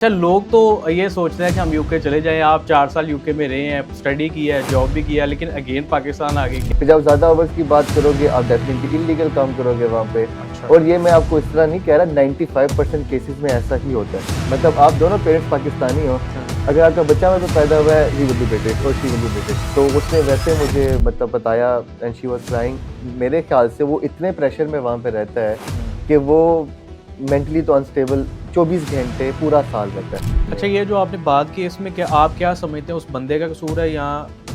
अच्छा, लोग तो ये सोचते हैं कि हम यूके चले जाएं। आप 4 साल यूके में रहे हैं, स्टडी किया है, जॉब भी किया, लेकिन अगेन पाकिस्तान आ गए। जब आप ज़्यादा आवर्स की बात करोगे आप डेफिनेटली इलीगल काम करोगे वहाँ पे। अच्छा। और ये मैं आपको इस तरह नहीं कह रहा, 95% केसेस में ऐसा ही होता है। मतलब आप दोनों पेरेंट्स पाकिस्तानी हो, अगर आपका बच्चा वहाँ पे पैदा हुआ है, ही विल बी ब्रिटिश और शी विल बी ब्रिटिश। तो उसने वैसे मुझे मतलब बताया एंड शी वाज क्राइंग। मेरे ख्याल से वो इतने प्रेशर में वहाँ पे रहता है कि वो मेंटली तो अनस्टेबल 24 घंटे पूरा साल रहता है। अच्छा, ये जो आपने बात की, इसमें क्या आप क्या समझते हैं, उस बंदे का कसूर है या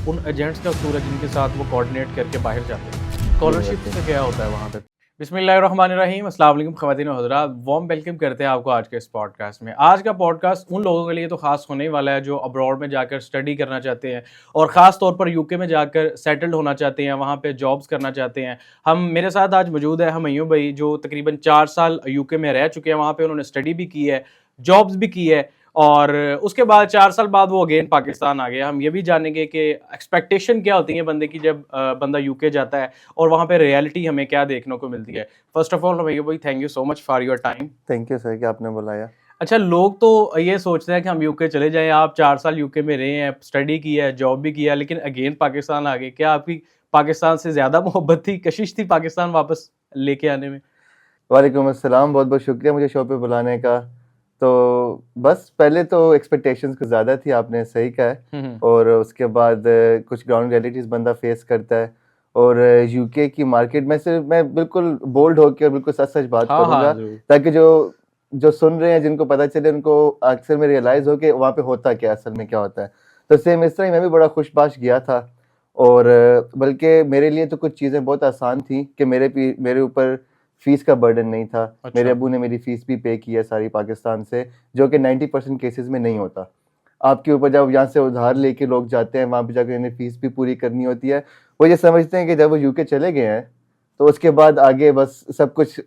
उन एजेंट्स का कसूर है जिनके साथ वो कोऑर्डिनेट करके बाहर जाते हैं? स्कॉलरशिप से क्या होता है वहाँ पे? बिस्मिल्लाहिर्रहमानिर्रहीम, अस्सलाम वालेकुम ख़वातीन और हज़रात, वार्म वेलकम करते हैं आपको आज के इस पॉडकास्ट में। आज का पॉडकास्ट उन लोगों के लिए तो ख़ास होने वाला है जो अब्रॉड में जाकर स्टडी करना चाहते हैं और ख़ास तौर पर यूके में जाकर सेटल्ड होना चाहते हैं, वहाँ पे जॉब्स करना चाहते हैं। हम मेरे साथ आज मौजूद है हमयूं भाई, जो तकरीबन 4 साल यूके में रह चुके हैं, वहाँ पे उन्होंने स्टडी भी की है, जॉब्स भी की है और उसके बाद 4 साल बाद वो अगेन पाकिस्तान आ गए। हम ये भी जानेंगे कि एक्सपेक्टेशन क्या होती है बंदे की जब बंदा यूके जाता है और वहाँ पे रियलिटी हमें क्या देखने को मिलती है। फर्स्ट ऑफ ऑल भैया भाई, thank you so much for your time. Thank you sir कि आपने बुलाया। अच्छा, लोग तो ये सोचते हैं कि हम यूके चले जाएं। आप 4 साल यूके में रहे हैं, स्टडी की है, जॉब भी किया, लेकिन अगेन पाकिस्तान आ गए। क्या आपकी पाकिस्तान से ज़्यादा मोहब्बत थी, कशिश थी पाकिस्तान वापस लेके आने में? वालेकुम अस्सलाम, बहुत बहुत शुक्रिया मुझे शो पे बुलाने का। तो बस पहले तो एक्सपेक्टेशंस कुछ ज़्यादा थी, आपने सही कहा है। और उसके बाद कुछ ग्राउंड रियलिटीज़ बंदा फेस करता है। और यूके की मार्केट में से मैं बिल्कुल बोल्ड होकर और बिल्कुल सच सच बात हाँ हाँ, करूँगा, जरूर। ताकि जो जो सुन रहे हैं, जिनको पता चले, उनको अक्सर में रियलाइज़ हो कि वहाँ पे होता क्या है, असल में क्या होता है। तो सेम इस तरह ही मैं भी बड़ा खुशबाश गया था। और बल्कि मेरे लिए तो कुछ चीज़ें बहुत आसान थी कि मेरे ऊपर फीस का बर्डन नहीं था। अच्छा। मेरे अब्बू ने मेरी फीस भी पे की है सारी पाकिस्तान से, जो कि 90% केसेस में नहीं होता। आपके ऊपर जब यहाँ से उधार लेके लोग जाते हैं, वहाँ पे जाकर इन्हें फीस भी पूरी करनी होती है। वो ये समझते हैं कि जब वो यूके चले गए हैं तो उसके बाद आगे बस सब कुछ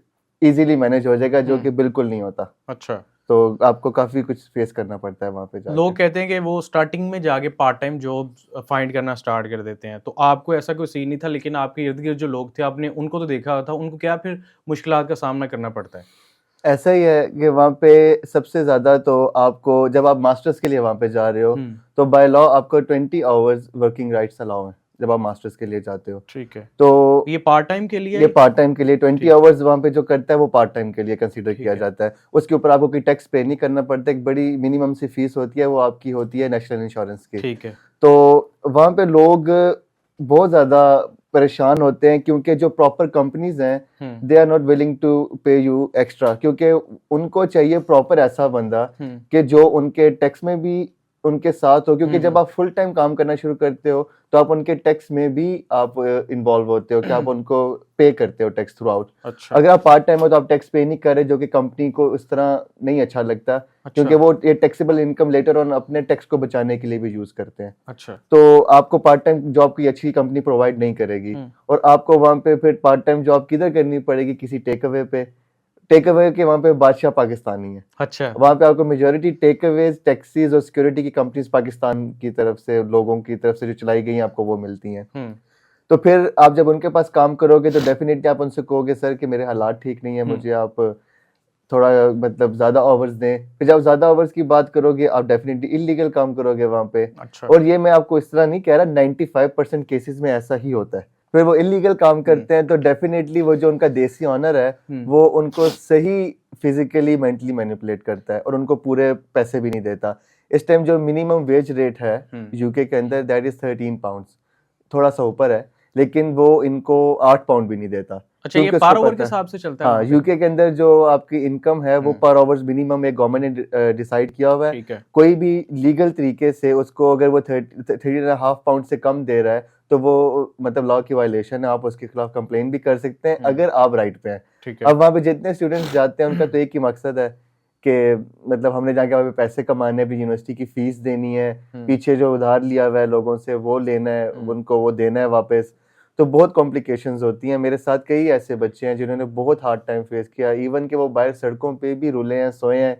इजीली मैनेज हो जाएगा, जो कि बिल्कुल नहीं होता। अच्छा। तो आपको काफ़ी कुछ फेस करना पड़ता है वहाँ पे लोग जाके। कहते हैं कि वो स्टार्टिंग में जाके पार्ट टाइम जॉब फाइंड करना स्टार्ट कर देते हैं, तो आपको ऐसा कोई सीन नहीं था, लेकिन आपके इर्द गिर्द जो लोग थे आपने उनको तो देखा था, उनको क्या फिर मुश्किलात का सामना करना पड़ता है? ऐसा ही है कि वहाँ पे सबसे ज़्यादा तो आपको, जब आप मास्टर्स के लिए वहाँ पे जा रहे हो, तो बाय लॉ आपको 20 आवर्स वर्किंग राइट्स अलाउ हैं जब आप मास्टर्स के लिए जाते हो। ठीक है। तो ये पार्ट टाइम के लिए ये पार्ट टाइम के लिए 20 ठीक। आवर्स वहाँ पे जो करता है वो पार्ट टाइम के लिए कंसीडर ठीक किया है। जाता है। उसके ऊपर आपको कोई टैक्स पे नहीं करना पड़ता। एक बड़ी मिनिमम सी फीस होती है, वो आपकी होती है नेशनल इंश्योरेंस की। ठीक है। तो वहाँ पे लोग बहुत ज़्यादा परेशान होते हैं, क्योंकि जो प्रॉपर कंपनीज हैं they are not willing to pay you extra, क्योंकि उनको चाहिए प्रॉपर ऐसा बंदा कि जो उनके टैक्स में भी उनके साथ हो। क्योंकि जब आप फुल टाइम काम करना शुरू करते हो तो आप उनके टैक्स में भी आप इन्वॉल्व होते हो कि आप उनको पे करते हो टैक्स थ्रू आउट। अच्छा। अगर आप पार्ट टाइम हो तो आप टैक्स पे नहीं कर रहे, जो कि कंपनी को उस तरह नहीं अच्छा लगता, क्योंकि वो ये टैक्सेबल इनकम लेटर ऑन अपने टैक्स को बचाने के लिए भी यूज करते हैं। अच्छा। तो आपको पार्ट टाइम जॉब की अच्छी कंपनी प्रोवाइड नहीं करेगी। और आपको वहाँ पे फिर पार्ट टाइम जॉब किधर करनी पड़ेगी? किसी टेक अवे पे। टेक अवे के वहाँ पे बादशाह पाकिस्तानी है। अच्छा। वहाँ पे आपको मेजोरिटी टेक अवेज, टैक्सीज और सिक्योरिटी की कंपनीज पाकिस्तान की तरफ से, लोगों की तरफ से जो चलाई गई हैं, आपको वो मिलती हैं। तो फिर आप जब उनके पास काम करोगे तो डेफिनेटली आप उनसे कहोगे सर कि मेरे हालात ठीक नहीं है, मुझे आप थोड़ा मतलब ज़्यादा आवर्स दें। फिर जब ज़्यादा आवर्स की बात करोगे आप डेफिनेटली इलीगल काम करोगे वहाँ पे। अच्छा। और ये मैं आपको इस तरह नहीं कह रहा, 95% केसेस में ऐसा ही होता है। फिर वो इलीगल काम करते हैं तो डेफिनेटली वो जो उनका देसी ऑनर है वो उनको सही फिजिकली मेंटली मैनिपुलेट करता है और उनको पूरे पैसे भी नहीं देता। इस टाइम जो मिनिमम वेज रेट है यूके के अंदर दैट इज 13 पाउंड्स, थोड़ा सा ऊपर है, लेकिन वो इनको 8 पाउंड भी नहीं देता। अच्छा, ये क्योंकि पर उसको ओवर के पता है, हिसाब से चलता है हाँ, वहाँ पे? यूके के अंदर जो आपकी इनकम है वो पर आवर्स मिनिमम एक गवर्नमेंट ने डिसाइड किया हुआ है। ठीक है। कोई भी लीगल तरीके से उसको अगर वो 13.5 पाउंड से कम दे रहा है तो वो मतलब लॉ की वायलेशन है, आप उसके खिलाफ कंप्लेन भी कर सकते हैं अगर आप राइट पे हैं। ठीक है। अब वहाँ पे जितने स्टूडेंट्स जाते हैं उनका तो एक ही मकसद है कि मतलब हमने जाके वहाँ पे पैसे कमाने हैं, भी यूनिवर्सिटी की फीस देनी है, पीछे जो उधार लिया हुआ है लोगों से वो लेना है, उनको वो देना है वापस। तो बहुत कॉम्प्लिकेशंस होती हैं। मेरे साथ कई ऐसे बच्चे हैं जिन्होंने बहुत हार्ड टाइम फेस किया, इवन कि वो बाहर सड़कों पे भी रुले हैं, सोए हैं,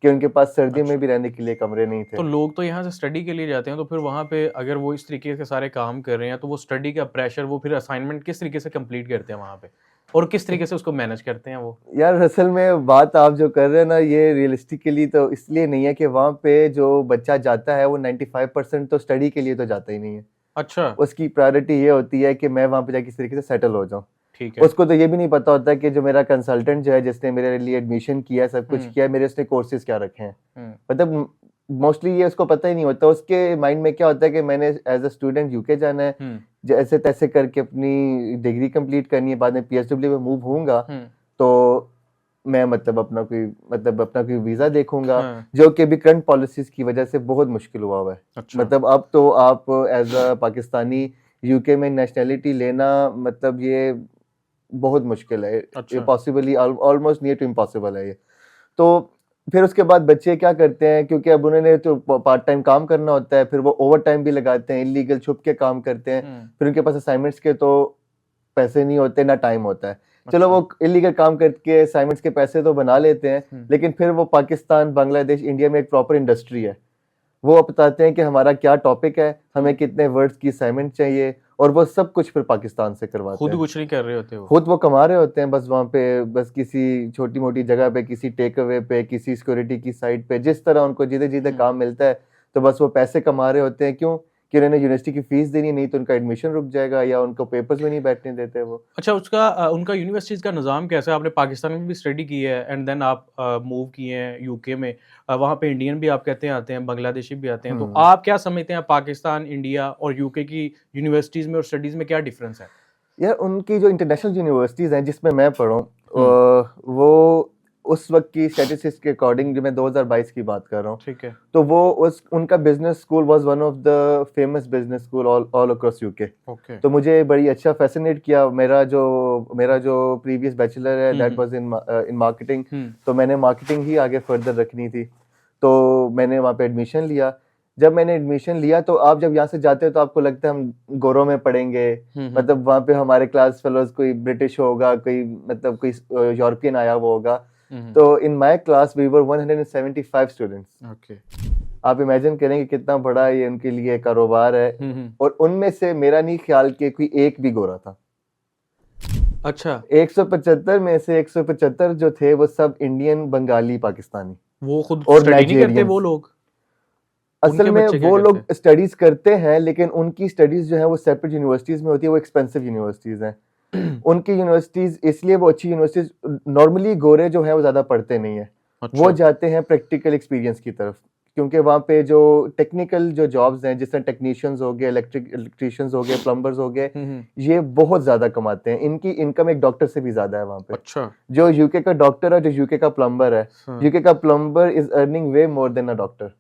कि उनके पास सर्दियों में भी रहने के लिए कमरे नहीं थे। तो लोग तो यहाँ से स्टडी के लिए जाते हैं, तो फिर वहाँ पे अगर वो इस तरीके के सारे काम कर रहे हैं तो वो स्टडी का प्रेशर, वो फिर असाइनमेंट किस तरीके से कंप्लीट करते हैं वहाँ पे? और किस तरीके से उसको मैनेज करते हैं वो? यार असल में बात आप जो कर रहे हैं ना, ये रियलिस्टिकली तो इसलिए नहीं है कि वहाँ पे जो बच्चा जाता है वो 95% तो स्टडी के लिए तो जाता ही नहीं है। अच्छा, उसकी प्रायोरिटी ये होती है कि मैं वहाँ पे जाके किस तरीके से सेटल हो जाऊँ। ठीक है। उसको तो ये भी नहीं पता होता कि जो मेरा कंसल्टेंट जो है, जिसने मेरे लिए एडमिशन किया, सब कुछ किया, मेरे उसने कोर्सेज क्या रखे हैं। मतलब मोस्टली ये उसको पता ही नहीं होता। उसके माइंड में क्या होता है कि मैंने एज अ स्टूडेंट यूके जाना है, जैसे तैसे करके अपनी डिग्री कंप्लीट करनी है, बाद में पीएसडब्ल्यू में मूव होऊंगा तो मैं अपना कोई वीजा देखूंगा, जो कि भी करंट पॉलिसीज की वजह से बहुत मुश्किल हुआ हुआ है। अच्छा। मतलब अब तो आप एज अ पाकिस्तानी यूके में नेशनैलिटी लेना, मतलब ये बहुत मुश्किल है। अच्छा। ये possibly almost near to impossible है ये। तो फिर उसके बाद बच्चे क्या करते हैं, क्योंकि अब उन्होंने तो पार्ट टाइम काम करना होता है, फिर वो ओवर टाइम भी लगाते हैं, इलीगल छुप के काम करते हैं। फिर उनके पास असाइनमेंट्स के तो पैसे नहीं होते, ना टाइम होता है। चलो वो इलीगल काम करके असाइनमेंट्स के पैसे तो बना लेते हैं, लेकिन फिर वो पाकिस्तान, बांग्लादेश, इंडिया में एक प्रॉपर इंडस्ट्री है। वो बताते हैं कि हमारा क्या टॉपिक है, हमें कितने वर्ड्स की असाइनमेंट चाहिए, और वो सब कुछ फिर पाकिस्तान से करवाते खुद हैं। कुछ नहीं कर रहे होते वो। खुद वो कमा रहे होते हैं बस वहाँ पे, बस किसी छोटी मोटी जगह पे, किसी टेक अवे पे, किसी सिक्योरिटी की साइट पे, जिस तरह उनको जिधर जिधर काम मिलता है, तो बस वो पैसे कमा रहे होते हैं। क्यों? कि उन्होंने यूनिवर्सिटी की फीस देनी, नहीं तो उनका एडमिशन रुक जाएगा या उनको पेपर्स में नहीं बैठने देते वो। अच्छा, उनका यूनिवर्सिटीज़ का निज़ाम कैसा है? आपने पाकिस्तान में भी स्टडी की है एंड देन आप मूव किए हैं यूके में। वहाँ पे इंडियन भी आप कहते हैं आते हैं, बांग्लादेशी भी आते हैं। तो आप क्या समझते हैं पाकिस्तान, इंडिया और यूके की यूनिवर्सिटीज़ में और स्टडीज़ में क्या डिफरेंस है? यार उनकी जो इंटरनेशनल यूनिवर्सिटीज़ हैं जिसमें मैं पढ़ा हूँ, वो उस वक्त की स्टैटिस्टिक्स के अकॉर्डिंग, जो मैं 2022 की बात कर रहा हूँ, ठीक है। तो वो उनका business school was one of the famous business school all across UK. Okay. तो मुझे बड़ी अच्छा फैसिनेट किया। मेरा जो प्रीवियस बैचलर है दैट वाज इन मार्केटिंग, तो मैंने मार्केटिंग ही आगे फर्दर रखनी थी। तो मैंने वहाँ पे एडमिशन लिया। जब मैंने एडमिशन लिया तो आप जब यहाँ से जाते हो तो आपको लगता है हम गोरों में पढ़ेंगे, मतलब वहाँ पे हमारे क्लास फेलोज कोई ब्रिटिश होगा, कोई यूरोपियन आया हुआ होगा। तो in my class we were 175 students. Okay. आप इमेजिन करेंगे कितना बड़ा ये उनके लिए कारोबार है। और उनमें से मेरा नहीं ख्याल कि कोई एक भी गोरा था। अच्छा। 175 में से 175 जो थे वो सब इंडियन, बंगाली, पाकिस्तानी वो खुद और स्टडी नहीं करते नाइजीरियन। वो लोग? असल में वो लोग स्टडीज करते हैं, लेकिन उनकी स्टडीज जो है वो सेपरेट यूनिवर्सिटीज में होती है, वो एक्सपेंसिव यूनिवर्सिटीज हैं। उनकी यूनिवर्सिटीज इसलिए वो अच्छी यूनिवर्सिटीज, नॉर्मली गोरे जो है वो ज्यादा पढ़ते नहीं है। अच्छा। वो जाते हैं प्रैक्टिकल एक्सपीरियंस की तरफ, क्योंकि वहाँ पे जो टेक्निकल जो जॉब्स हैं, जिस तरह टेक्नीशियंस हो गए, इलेक्ट्रिशियंस हो गए, प्लम्बर्स हो गए, ये बहुत ज्यादा कमाते हैं। इनकी इनकम एक डॉक्टर से भी ज्यादा है वहाँ पे। अच्छा। जो यूके का डॉक्टर है, जो यूके का प्लम्बर है, यूके का plumber is earning way more than a doctor,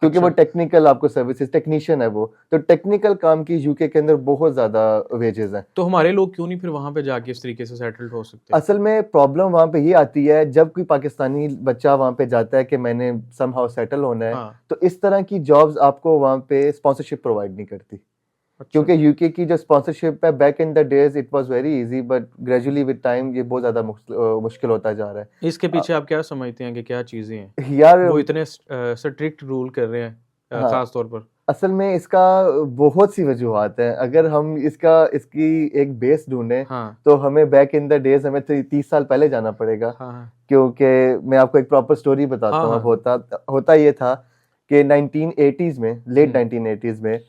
क्योंकि वो टेक्निकल आपको सर्विसेज टेक्नीशियन है। वो तो टेक्निकल काम की यूके के अंदर बहुत ज्यादा वेजेस हैं। तो हमारे लोग क्यों नहीं फिर वहां पे जाके इस तरीके से सेटल्ड हो सकते? असल में प्रॉब्लम वहाँ पे ये आती है, जब कोई पाकिस्तानी बच्चा वहाँ पे जाता है कि मैंने समहाउ सेटल होना है, तो इस तरह की जॉब्स आपको वहाँ पे स्पॉन्सरशिप प्रोवाइड नहीं करती। क्योंकि यूके की जो स्पॉन्सरशिप है, back in the days it was very easy, but gradually with time ये बहुत ज्यादा मुश्किल होता जा रहा है। इसके पीछे आप क्या समझते हैं कि क्या चीजें हैं यार वो इतने स्ट्रिक्ट रूल कर रहे हैं खास तौर पर? असल में इसका बहुत सी वजूहात हैं। अगर हम इसकी एक बेस ढूंढें, तो हमें बैक इन द डेज, हमें 30 साल पहले जाना पड़ेगा। क्योंकि मैं आपको एक प्रॉपर स्टोरी बताता हूँ। अब होता ये था कि 1980s में, लेट 1980s में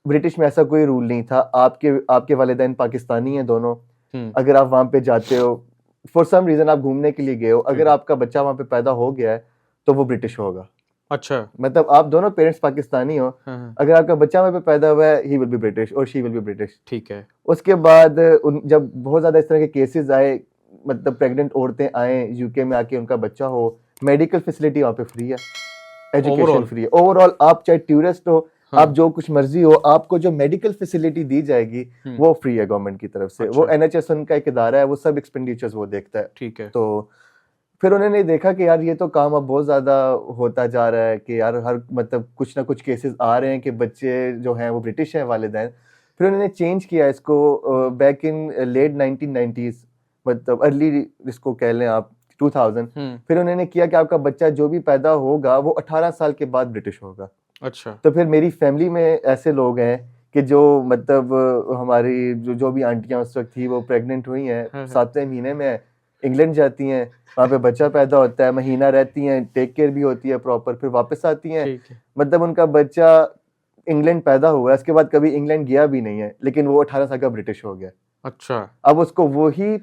ब्रिटिश में ऐसा कोई रूल नहीं था। आपके वालिदैन पाकिस्तानी हैं दोनों। अगर आप वहाँ पे जाते हो, फॉर सम रीजन आप घूमने के लिए गए हो, अगर आपका बच्चा वहाँ पे पैदा हो गया है तो वो ब्रिटिश होगा। अच्छा। मतलब आप दोनों पेरेंट्स पाकिस्तानी हो, अगर आपका बच्चा वहाँ पे पैदा हुआ है, ही विल बी ब्रिटिश और शी विल बी ब्रिटिश। ठीक है। उसके बाद जब बहुत ज्यादा इस तरह के केसेस आए, मतलब प्रेग्नेंट औरतें आए यूके में आके, उनका बच्चा हो, मेडिकल फैसिलिटी वहाँ पे फ्री है, एजुकेशन फ्री है। ओवरऑल आप चाहे टूरिस्ट हो, आप जो कुछ मर्जी हो, आपको जो मेडिकल फैसिलिटी दी जाएगी वो फ्री है गवर्नमेंट की तरफ से। वो NHS उनका एक इदारा है, वो सब एक्सपेंडिचर्स वो देखता है। ठीक है। तो फिर उन्होंने देखा कि यार ये तो काम अब बहुत ज्यादा होता जा रहा है, कि यार हर मतलब कुछ ना कुछ केसेस आ रहे हैं कि बच्चे जो हैं वो ब्रिटिश हैं वालिदैन। फिर उन्होंने चेंज किया इसको बैक इन लेट 1990s, मतलब अर्ली इसको कह लें आप 2000। फिर उन्होंने किया कि आपका बच्चा जो भी पैदा होगा वो 18 साल के बाद ब्रिटिश होगा। अच्छा। तो फिर मेरी फैमिली में ऐसे लोग हैं कि जो मतलब हमारी जो भी आंटियां उस वक्त थी वो प्रेग्नेंट हुई हैं, 7वें महीने में इंग्लैंड जाती हैं, वहाँ पे बच्चा पैदा होता है, महीना रहती हैं, टेक केयर भी होती है प्रॉपर, फिर वापस आती हैं, मतलब उनका बच्चा इंग्लैंड पैदा हुआ है, उसके बाद कभी इंग्लैंड गया भी नहीं है, लेकिन वो 18 साल का ब्रिटिश हो गया। अच्छा, अब उसको वही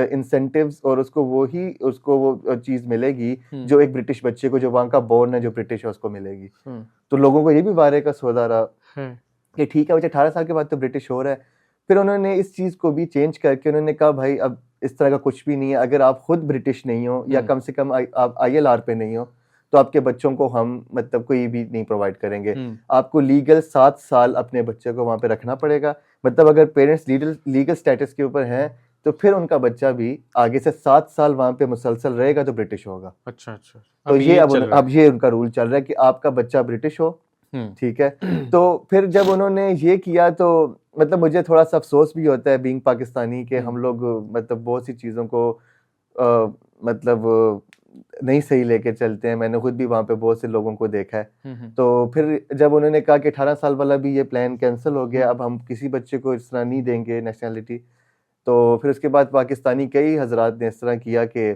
इंसेंटिव्स और उसको वो चीज मिलेगी जो एक ब्रिटिश बच्चे को, जो वहाँ का बोर्न है, जो ब्रिटिश है, उसको मिलेगी। तो लोगों को ये भी बारे का सौदा रहा कि ठीक है बच्चा 18 साल के बाद तो ब्रिटिश हो रहा है। फिर उन्होंने इस चीज को भी चेंज करके उन्होंने कहा भाई अब इस तरह का कुछ भी नहीं है, अगर आप खुद ब्रिटिश नहीं हो या कम से कम आप ILR पे नहीं हो तो आपके बच्चों को हम मतलब कोई भी नहीं प्रोवाइड करेंगे। आपको लीगल 7 साल अपने बच्चे को वहां पे रखना पड़ेगा, मतलब अगर पेरेंट्स लीगल स्टेटस के ऊपर हैं तो फिर उनका बच्चा भी आगे से 7 साल वहां पे मुसलसल रहेगा तो ब्रिटिश होगा। अच्छा अच्छा, तो ये अब ये उनका रूल चल रहा है कि आपका बच्चा ब्रिटिश हो, ठीक है। तो फिर जब उन्होंने ये किया तो मतलब मुझे थोड़ा सा अफसोस भी होता है बीइंग पाकिस्तानी के हम लोग मतलब बहुत सी चीज़ों को मतलब नहीं सही लेके चलते हैं। मैंने खुद भी वहाँ पे बहुत से लोगों को देखा है। तो फिर जब उन्होंने कहा कि 18 साल वाला भी ये प्लान कैंसिल हो गया, अब हम किसी बच्चे को इस तरह नहीं देंगे नेशनैलिटी, तो फिर उसके बाद पाकिस्तानी कई हजरात ने इस तरह किया कि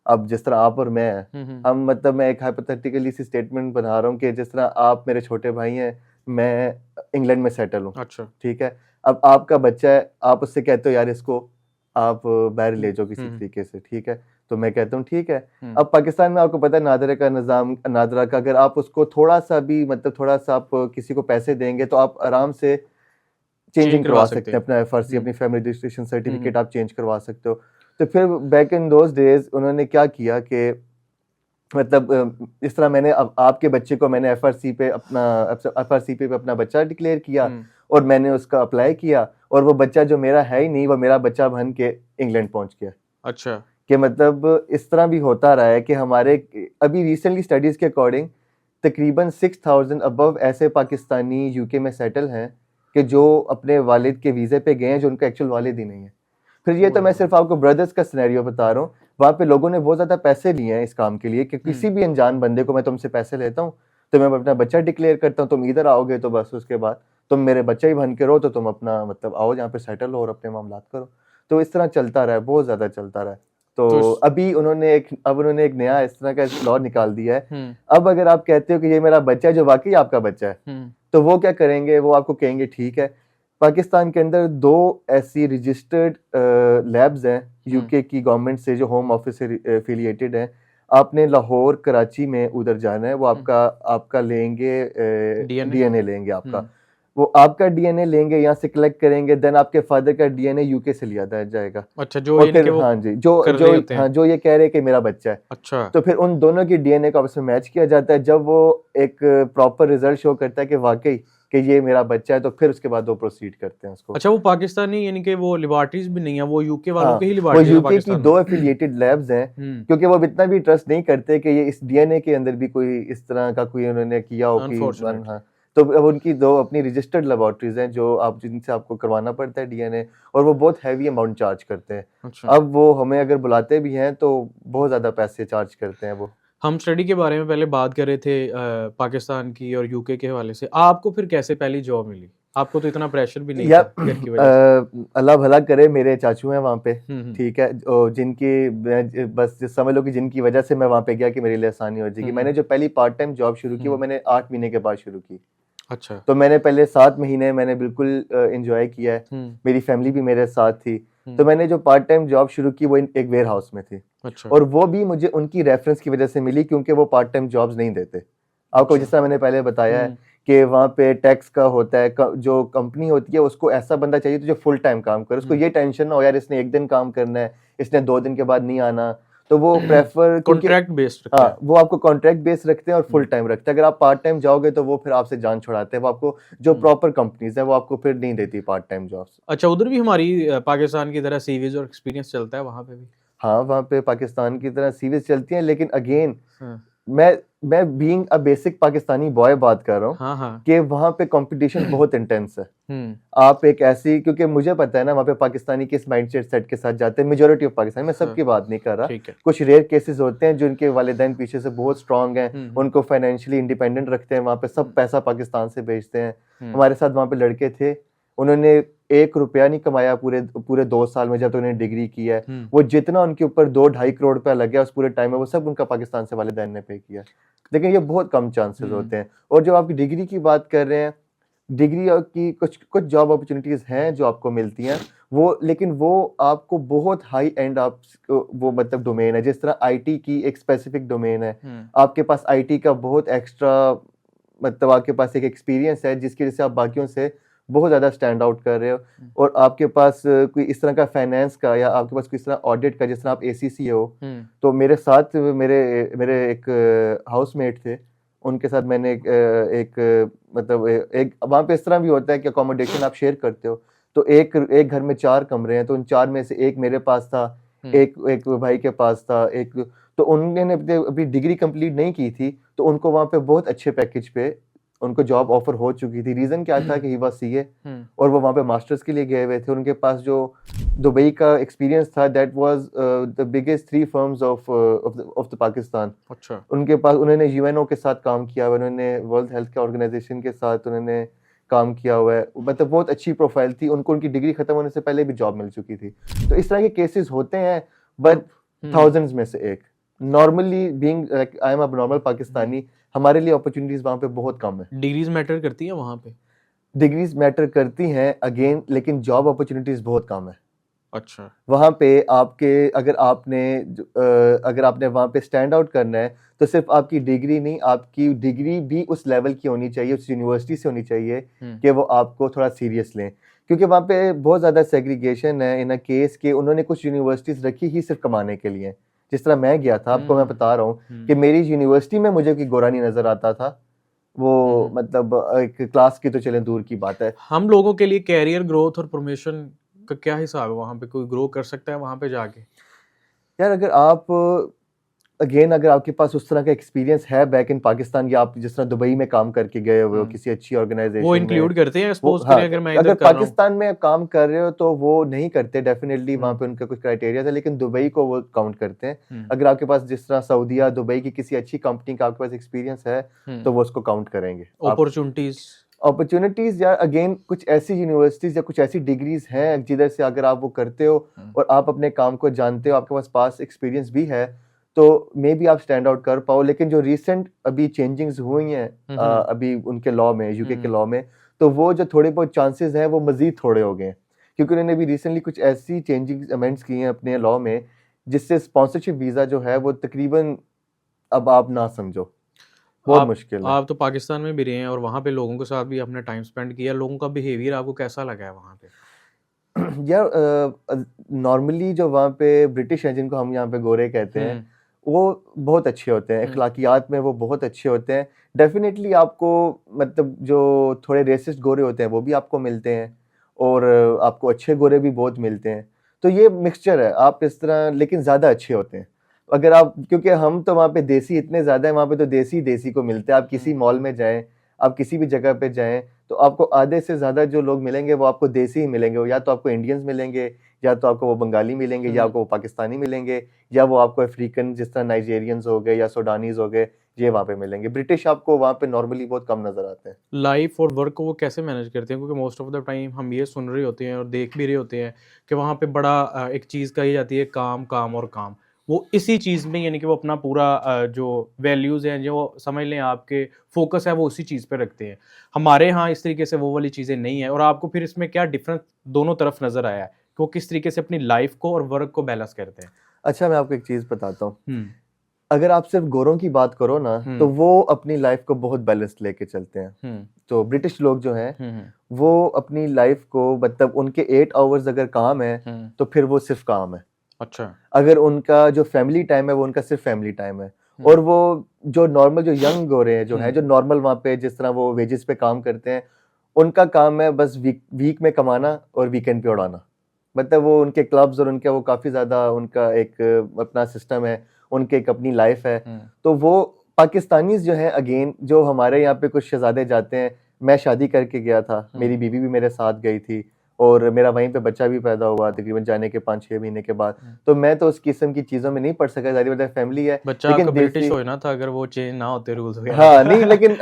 अब जिस तरह आप और मैं हम मतलब मैं एक हाइपोथेटिकली सी स्टेटमेंट बना रहा हूँ कि जिस तरह आप मेरे छोटे भाई हैं, मैं इंग्लैंड में सेटल हूँ, अच्छा ठीक है। अब आपका बच्चा है, आप उससे कहते हो यार इसको आप बाहर ले जाओ किसी तरीके से, ठीक है। तो मैं कहता हूँ ठीक है। अब पाकिस्तान में आपको पता है नादरे का निज़ाम, नादरा का अगर आप उसको थोड़ा सा भी मतलब थोड़ा सा आप किसी को पैसे देंगे तो आप आराम से चेंजिंग करवा सकते हैं, अपना FRC अपनी फैमिली रजिस्ट्रेशन सर्टिफिकेट आप चेंज करवा सकते हो। तो फिर बैक इन दोज डेज उन्होंने क्या किया कि मतलब इस तरह मैंने अब आपके बच्चे को मैंने FRC पे अपना बच्चा डिक्लेयर किया और मैंने उसका अप्लाई किया और वो बच्चा जो मेरा है ही नहीं वो मेरा बच्चा बन के इंग्लैंड पहुंच गया। अच्छा, कि मतलब इस तरह भी होता रहा है कि हमारे अभी रिसेंटली स्टडीज के अकॉर्डिंग तकरीबन 6000 अबव ऐसे पाकिस्तानी UK में सेटल हैं कि जो अपने वालिद के वीज़े पे गए हैं जो उनका एक्चुअल वालिद ही नहीं है। फिर ये तो मैं सिर्फ आपको ब्रदर्स का सिनेरियो बता रहा हूँ, वहाँ पे लोगों ने बहुत ज़्यादा पैसे लिए हैं इस काम के लिए कि किसी भी अनजान बंदे को मैं तुमसे पैसे लेता हूँ तो मैं अपना बच्चा डिक्लेयर करता हूँ, तुम इधर आओगे तो बस उसके बाद तुम मेरे बच्चा ही बन के रहो, तो तुम अपना मतलब आओ यहाँ पे सेटल हो और अपने मामलात करो। तो इस तरह चलता रहा है, बहुत ज़्यादा चलता रहा है। तो अभी उन्होंने एक नया इस तरह का लॉ निकाल दिया है। अब अगर आप कहते हो कि ये मेरा बच्चा है जो वाकई आपका बच्चा है तो वो क्या करेंगे, वो आपको कहेंगे ठीक है, पाकिस्तान के अंदर 2 ऐसी रजिस्टर्ड लैब्स हैं UK की गवर्नमेंट से जो होम ऑफिस से एफिलिएटेड हैं। आपने लाहौर कराची में उधर जाना है, वो आपका लेंगे DNA लेंगे आपका, वो आपका DNA लेंगे, यहाँ से कलेक्ट करेंगे, देन आपके फादर का DNA UK से लिया जाएगा। अच्छा, जो और फिर हाँ जी जो ये कह रहे हैं कि मेरा बच्चा है, अच्छा, तो फिर उन दोनों की DNA को आपस में मैच किया जाता है। जब वो एक प्रॉपर रिजल्ट शो करता है कि वाकई कि ये मेरा बच्चा है तो फिर उसके बाद वो प्रोसीड करते हैं उसको। अच्छा, वो पाकिस्तानी यानी कि वो लेबॉरेटरीज भी नहीं है, वो UK वालों के ही वो लेबॉरेटरीज है UK की पाकिस्तान 2 एफिलिएटेड लैब्स हैं क्योंकि वो इतना भी ट्रस्ट नहीं करते कि ये इस DNA के अंदर भी कोई इस तरह का कोई उन्होंने किया हो कि हाँ। तो अब उनकी 2 अपनी रजिस्टर्ड लेबॉरेटरीज हैं जो जिनसे आपको करवाना पड़ता है DNA और वो बहुत हैवी अमाउंट चार्ज करते हैं। अच्छा। अब वो हमें अगर बुलाते भी हैं तो बहुत ज्यादा पैसे चार्ज करते हैं वो। हम स्टडी के बारे में पहले बात कर रहे थे पाकिस्तान की और UK के हवाले से, आपको फिर कैसे पहली जॉब मिली? आपको तो इतना प्रेशर भी नहीं था घर की वजह से। अल्लाह भला करे, मेरे चाचू हैं वहाँ पे, ठीक है, जिनकी बस समझ लो कि जिनकी वजह से मैं वहाँ पे गया कि मेरे लिए आसानी हो जाएगी। मैंने जो पहली पार्ट टाइम जॉब शुरू की वो मैंने 8 महीने के बाद शुरू की। अच्छा। तो मैंने पहले 7 महीने मैंने बिल्कुल एंजॉय किया है, मेरी फैमिली भी मेरे साथ थी। तो मैंने जो पार्ट टाइम जॉब शुरू की वो एक वेयर हाउस में थी। अच्छा। और वो भी मुझे उनकी रेफरेंस की वजह से मिली क्योंकि वो पार्ट टाइम जॉब्स नहीं देते आपको। अच्छा। जिस तरह मैंने पहले बताया है कि वहाँ पे टैक्स का होता है, जो कंपनी होती है उसको ऐसा बंदा चाहिए तो जो फुल टाइम काम करे, उसको ये टेंशन ना हो यार इसने 1 दिन काम करना है, इसने 2 दिन के बाद नहीं आना। तो वो प्रेफर कॉन्ट्रैक्ट बेस्ड रखते हैं। वो आपको कॉन्ट्रैक्ट बेस्ड रखते हैं और फुल टाइम रखते हैं। अगर आप पार्ट टाइम जाओगे तो वो फिर आपसे जान छुड़ाते हैं, वो आपको जो प्रॉपर कंपनीज है वो आपको फिर नहीं देती पार्ट टाइम जॉब्स। अच्छा, उधर भी हमारी पाकिस्तान की तरह सीवीज और एक्सपीरियंस चलता है वहाँ पे भी? हाँ, वहाँ पे पाकिस्तान की तरह सीवीज चलती हैं, लेकिन अगेन मैं मैं being a basic Pakistani boy बात कर रहा हूँ हाँ हाँ कि वहाँ पे कंपटीशन बहुत इंटेंस है। हम्म आप एक ऐसी, क्योंकि मुझे पता है ना वहाँ पे पाकिस्तानी किस माइंडसेट सेट के साथ जाते हैं, मेजोरिटी ऑफ पाकिस्तानी, मैं सबकी बात नहीं कर रहा, ठीक है कुछ रेयर केसेस होते हैं जिनके वालिदैन पीछे से बहुत स्ट्रांग हैं, हम्म उनको फाइनेंशियली इंडिपेंडेंट रखते हैं, वहाँ पे सब पैसा पाकिस्तान से भेजते हैं। हमारे साथ वहाँ पे लड़के थे, उन्होंने 1 रुपया नहीं कमाया पूरे पूरे 2 साल में जब तक उन्होंने डिग्री की है। वो जितना उनके ऊपर 2-2.5 करोड़ रुपया लग गया उस पूरे टाइम में, वो सब उनका पाकिस्तान से वालिदैन ने पे किया। लेकिन ये बहुत कम चांसेस होते हैं। और जब आप डिग्री की बात कर रहे हैं, डिग्री की कुछ कुछ जॉब अपॉर्चुनिटीज हैं जो आपको मिलती हैं, वो लेकिन वो आपको बहुत हाई एंड आप वो मतलब डोमेन है, जिस तरह आईटी की एक स्पेसिफिक डोमेन है, आपके पास आईटी का बहुत एक्स्ट्रा मतलब आपके पास एक एक्सपीरियंस है जिसकी वजह से आप बाकियों से बहुत ज़्यादा स्टैंड आउट कर रहे हो। और आपके पास कोई इस तरह का फाइनेंस का या आपके पास कोई इस तरह ऑडिट का, जिस तरह आप एसीसी हो, तो मेरे साथ मेरे मेरे एक हाउसमेट थे, उनके साथ मैंने मतलब एक वहाँ पे इस तरह भी होता है कि अकोमोडेशन आप शेयर करते हो, तो एक एक घर में 4 कमरे हैं, तो उन 4 में से एक मेरे पास था, एक एक भाई के पास था, एक तो उन्होंने अभी डिग्री कंप्लीट नहीं की थी, तो उनको वहाँ पे बहुत अच्छे पैकेज पे उनको जॉब ऑफर हो चुकी थी। रीजन क्या था कि ही वाज सीए और वो वहाँ पे मास्टर्स के लिए गए हुए थे। उनके पास जो दुबई का एक्सपीरियंस था, that was the biggest 3 firms of the Pakistan. अच्छा उनके पास उन्होंने यूएनओ के साथ काम किया हुआ है, उन्होंने वर्ल्ड हेल्थ केयर ऑर्गेनाइजेशन के साथ उन्होंने काम किया हुआ है, मतलब बहुत अच्छी प्रोफाइल थी, उनको उनकी डिग्री खत्म होने से पहले भी जॉब मिल चुकी थी। तो इस तरह के केसेस होते हैं, बट थाउजेंड्स में से एक। Normally being I am a normal Pakistani, हमारे लिए अपॉर्चुनिटीज वहाँ पे बहुत कम है। डिग्रीज मैटर करती है वहाँ पे? डिग्रीज मैटर करती हैं अगेन, लेकिन जॉब अपॉर्चुनिटीज बहुत कम है। अच्छा वहाँ पे आपके अगर आपने वहाँ पे स्टैंड आउट करना है, तो सिर्फ आपकी डिग्री नहीं, आपकी डिग्री भी उस लेवल की होनी चाहिए, उस यूनिवर्सिटी से होनी चाहिए कि वो आपको थोड़ा सीरियस लें। क्योंकि वहाँ पे बहुत ज़्यादा सेग्रीगेशन है इन अ केस के उन्होंने कुछ यूनिवर्सिटीज़ रखी ही सिर्फ कमाने के लिए। जिस तरह मैं गया था, आपको मैं बता रहा हूँ कि मेरी यूनिवर्सिटी में मुझे कोई गोरा नहीं नज़र आता था, वो मतलब एक क्लास की तो चलें दूर की बात है। हम लोगों के लिए कैरियर ग्रोथ और प्रमोशन का क्या हिसाब है? वहाँ पे कोई ग्रो कर सकता है वहाँ पे जाके? यार अगर आप अगर आपके पास उस तरह का एक्सपीरियंस है बैक इन पाकिस्तान, या आप जिस तरह दुबई में काम करके गए हुए हो किसी अच्छी ऑर्गेनाइजेशन में, वो इंक्लूड करते हैं सपोज हाँ, करें अगर मैं अगर इधर कर रहा हूँ पाकिस्तान में काम कर रहे हो तो वो नहीं करते डेफिनेटली, वहाँ पे उनका कुछ क्राइटेरिया था, लेकिन दुबई को वो काउंट करते हैं। अगर आपके पास जिस तरह सऊदीया, दुबई की किसी अच्छी कंपनी का आपके पास एक्सपीरियंस है तो वो उसको काउंट करेंगे। अपॉर्चुनिटीज यार अगेन कुछ ऐसी यूनिवर्सिटीज या कुछ ऐसी डिग्रीज हैं जिधर से अगर आप वो करते हो और आप अपने काम को जानते हो, आपके पास पास एक्सपीरियंस भी है, तो मे बी आप स्टैंड आउट कर पाओ। लेकिन जो रिसेंट अभी चेंजिंग्स हुई हैं अभी उनके लॉ में, यूके के लॉ में, तो वो जो थोड़े बहुत चांसेस हैं वो मजीद थोड़े हो गए हैं, क्योंकि उन्होंने भी रिसेंटली कुछ ऐसी चेंजिंग अमेंड्स की हैं अपने लॉ में जिससे स्पॉन्सरशिप वीज़ा जो है वो तकरीबन अब आप ना समझो बहुत मुश्किल है। आप तो पाकिस्तान में भी रहे हैं और वहाँ पे लोगों के साथ भी आपने टाइम स्पेंड किया, लोगों का बिहेवियर आपको कैसा लगा है वहाँ पे? यार नॉर्मली जो वहाँ पे ब्रिटिश हैं, जिनको हम यहाँ पे गोरे कहते हैं, वो बहुत अच्छे होते हैं, अखलाकियात में वो बहुत अच्छे होते हैं। डेफिनेटली आपको मतलब जो थोड़े रेसिस्ट गोरे होते हैं वो भी आपको मिलते हैं, और आपको अच्छे गोरे भी बहुत मिलते हैं। तो ये मिक्सचर है, आप इस तरह, लेकिन ज़्यादा अच्छे होते हैं अगर आप, क्योंकि हम तो वहाँ पे देसी इतने ज़्यादा हैं, वहाँ पे तो देसी देसी को मिलते हैं। आप किसी मॉल में जाएं, आप किसी भी जगह पे जाएं, तो आपको आधे से ज़्यादा जो लोग मिलेंगे वो आपको देसी ही मिलेंगे। या तो आपको इंडियंस मिलेंगे, या तो आपको वो बंगाली मिलेंगे, या आपको वो पाकिस्तानी मिलेंगे, या वो आपको अफ्रीकन जिस तरह नाइजेरियंस हो गए या सूडानीज हो गए, ये वहाँ पे मिलेंगे। ब्रिटिश आपको वहाँ पे नॉर्मली बहुत कम नज़र आते हैं। लाइफ और वर्क को वो कैसे मैनेज करते हैं? क्योंकि मोस्ट ऑफ द टाइम हम ये सुन रहे होते हैं और देख भी रहे होते हैं कि वहाँ पे बड़ा एक चीज़ कही जाती है, काम काम और काम। वो इसी चीज़ में यानी कि वो अपना पूरा जो वैल्यूज़ हैं, जो समझ लें आपके फोकस है, वो उसी चीज़ पे रखते हैं। हमारे यहाँ इस तरीके से वो वाली चीज़ें नहीं है। और आपको फिर इसमें क्या डिफरेंस दोनों तरफ नज़र आया है कि वो किस तरीके से अपनी लाइफ को और वर्क को बैलेंस करते हैं? अच्छा, मैं आपको एक चीज़ बताता हूँ। अगर आप सिर्फ गोरों की बात करो ना, तो वो अपनी लाइफ को बहुत बैलेंस्ड लेके चलते हैं। तो ब्रिटिश लोग जो हैं वो अपनी लाइफ को, मतलब उनके 8 आवर्स अगर काम है तो फिर वो सिर्फ काम है। अच्छा, अगर उनका जो फैमिली टाइम है वो उनका सिर्फ फैमिली टाइम है। और वो जो नॉर्मल जो यंग गोरे हैं जो है, जो नॉर्मल वहाँ पे जिस तरह वो वेजेस पे काम करते हैं, उनका काम है बस वीक में कमाना और वीकेंड पे उड़ाना। मतलब वो उनके क्लब्स और उनके वो काफ़ी ज़्यादा उनका एक अपना सिस्टम है, उनके एक अपनी लाइफ है। तो वो पाकिस्तानीज जो हैं अगेन, जो हमारे यहाँ पे कुछ शहजादे जाते हैं, मैं शादी करके गया था, मेरी बीवी भी मेरे साथ गई थी और मेरा वहीं पे बच्चा भी पैदा हुआ तकरीबन जाने के 5-6 महीने के बाद। तो मैं तो उस किस्म की चीज़ों में नहीं पढ़ सका, ज़ाहिर बात है फैमिली है, बच्चा लेकिन आपका ब्रिटिश देसी हो ना था अगर वो चेंज ना होते रूल्स वगैरह। हाँ नहीं, लेकिन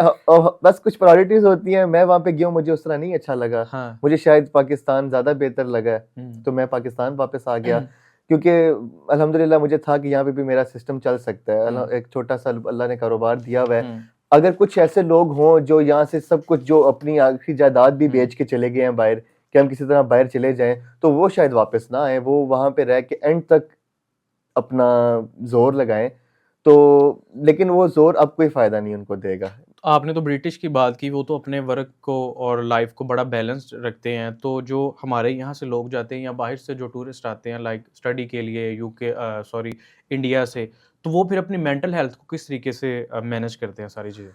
बस कुछ प्रायोरिटीज होती हैं। मैं वहाँ पे गया हूँ, मुझे उस तरह नहीं अच्छा लगा, हाँ। मुझे शायद पाकिस्तान ज़्यादा बेहतर लगा है, तो मैं पाकिस्तान वापस आ गया क्योंकि अल्हम्दुलिल्लाह मुझे था कि यहाँ पे भी मेरा सिस्टम चल सकता है। एक छोटा सा अल्लाह ने कारोबार दिया हुआ है। अगर कुछ ऐसे लोग हों जो यहाँ से सब कुछ, जो अपनी आखिरी जायदाद भी बेच के चले गए हैं बाहर, कि हम किसी तरह बाहर चले जाएं, तो वो शायद वापस ना आए, वो वहाँ पे रह के एंड तक अपना जोर लगाएं। तो लेकिन वो जोर अब कोई फायदा नहीं उनको देगा। आपने तो ब्रिटिश की बात की, वो तो अपने वर्क को और लाइफ को बड़ा बैलेंस्ड रखते हैं। तो जो हमारे यहाँ से लोग जाते हैं या बाहर से जो टूरिस्ट आते हैं लाइक स्टडी के लिए इंडिया से, तो वो फिर अपनी मेंटल हेल्थ को किस तरीके से मैनेज करते हैं सारी चीज़ें?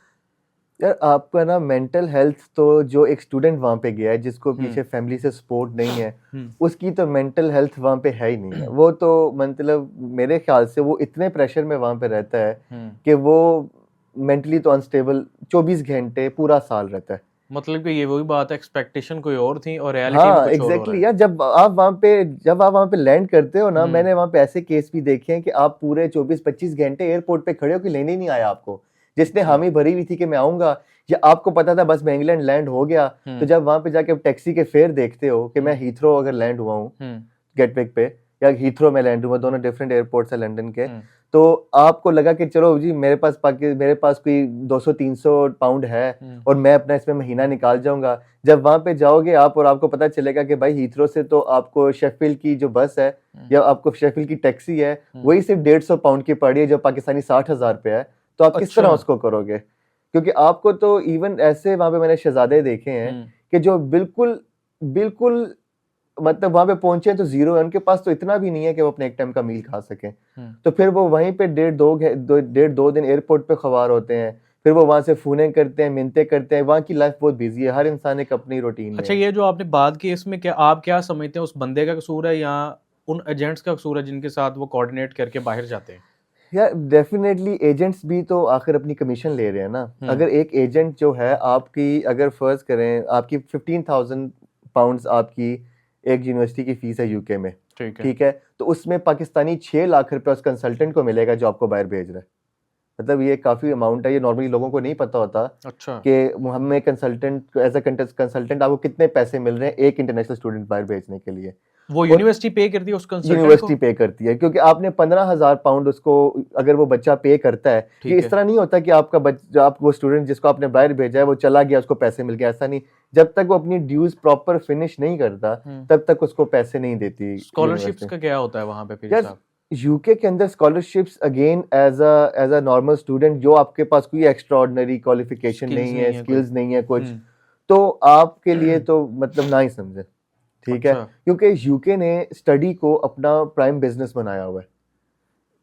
यार आपका ना मेंटल हेल्थ, तो जो एक स्टूडेंट वहाँ पे गया है जिसको पीछे फैमिली से सपोर्ट नहीं है, उसकी तो मेंटल हेल्थ वहाँ पे है ही नहीं है। वो तो मतलब मेरे ख्याल से वो इतने प्रेशर में वहाँ पे रहता है कि वो मेंटली तो अनस्टेबल 24 घंटे पूरा साल रहता है। मतलब कि ये वही बात है, एक्सपेक्टेशन कोई और थी और रियलिटी में हाँ कुछ और हो रहा एग्जैक्टली है। यार, जब आप वहाँ पे लैंड करते हो ना, मैंने वहाँ पे ऐसे केस भी देखे हैं कि आप पूरे 24-25 घंटे एयरपोर्ट पे खड़े हो कि लेने नहीं आया आपको, जिसने हामी भरी हुई थी कि मैं आऊंगा, या आपको पता था बस मैं इंग्लैंड लैंड हो गया, तो जब वहां पे जाके टैक्सी के फेयर देखते हो कि मैं हीथ्रो अगर लैंड हुआ हूँ गेटवेक पे, या हीथ्रो में लैंड हुआ, दोनों डिफरेंट एयरपोर्ट्स है लंदन के, तो आपको लगा कि चलो जी मेरे पास कोई 200-300 पाउंड है और मैं अपना इसमें महीना निकाल जाऊंगा। जब वहां पे जाओगे आप और आपको पता चलेगा कि भाई हीथ्रो से तो आपको शेफील्ड की जो बस है या आपको शेफील्ड की टैक्सी है वही सिर्फ 150 पाउंड की पड़ी है, जो पाकिस्तानी 60,000 रुपये है, तो आप किस तरह उसको करोगे? क्योंकि आपको तो इवन ऐसे वहां पे मैंने शहजादे देखे हैं कि जो बिल्कुल बिल्कुल मतलब वहां पे पहुंचे तो जीरो है, उनके पास तो इतना भी नहीं है कि वो अपने एक टाइम का मील खा सकें, तो फिर वो वहीं पे 1.5-2 दिन एयरपोर्ट पे खवार होते हैं, फिर वो वहां से फोन करते हैं, मिन्नतें करते हैं। वहां की लाइफ बहुत बिजी है, हर इंसान एक अपनी रूटीन में। अच्छा, ये जो आपने बात की इसमें क्या आप क्या समझते हैं, उस बंदे का कसूर है या उन एजेंट्स का कसूर है जिनके साथ वो कोऑर्डिनेट करके बाहर जाते हैं? यार डेफिनेटली एजेंट्स भी तो आखिर अपनी कमीशन ले रहे हैं ना। अगर एक एजेंट जो है आपकी, अगर फर्ज करें आपकी 15,000 पाउंड्स आपकी एक यूनिवर्सिटी की फीस है यूके में, ठीक है, तो उसमें पाकिस्तानी 6 लाख रुपए उस कंसल्टेंट को मिलेगा जो आपको बाहर भेज रहा है। मतलब ये काफी अमाउंट है, ये नॉर्मली लोगों को नहीं पता होता। अच्छा। कि हमें कंसल्टेंट एज अ कंसल्टेंट आपको कितने पैसे मिल रहे हैं एक इंटरनेशनल स्टूडेंट बाहर भेजने के लिए। वो यूनिवर्सिटी पे करती है उस कंसल्टेंट को? यूनिवर्सिटी पे करती है, क्योंकि आपने 15,000 पाउंड उसको, अगर वो बच्चा पे करता है, ये इस तरह नहीं होता कि आपका बच्चा, आप वो स्टूडेंट जिसको आपने बाहर भेजा है वो चला गया उसको पैसे मिल गए, ऐसा नहीं। जब तक वो अपनी ड्यूज प्रॉपर फिनिश नहीं करता तब तक उसको पैसे नहीं देती। स्कॉलरशिप्स का क्या होता है वहां पे फिर? यार यूके के अंदर scholarships again as a normal student, जो आपके पास कोई एक्स्ट्रा ऑर्डिनरी क्वालिफिकेशन नहीं है, स्किल्स नहीं है कुछ, तो आपके लिए तो मतलब ना ही समझे, ठीक है। क्योंकि यूके ने स्टडी को अपना प्राइम बिजनेस बनाया हुआ है।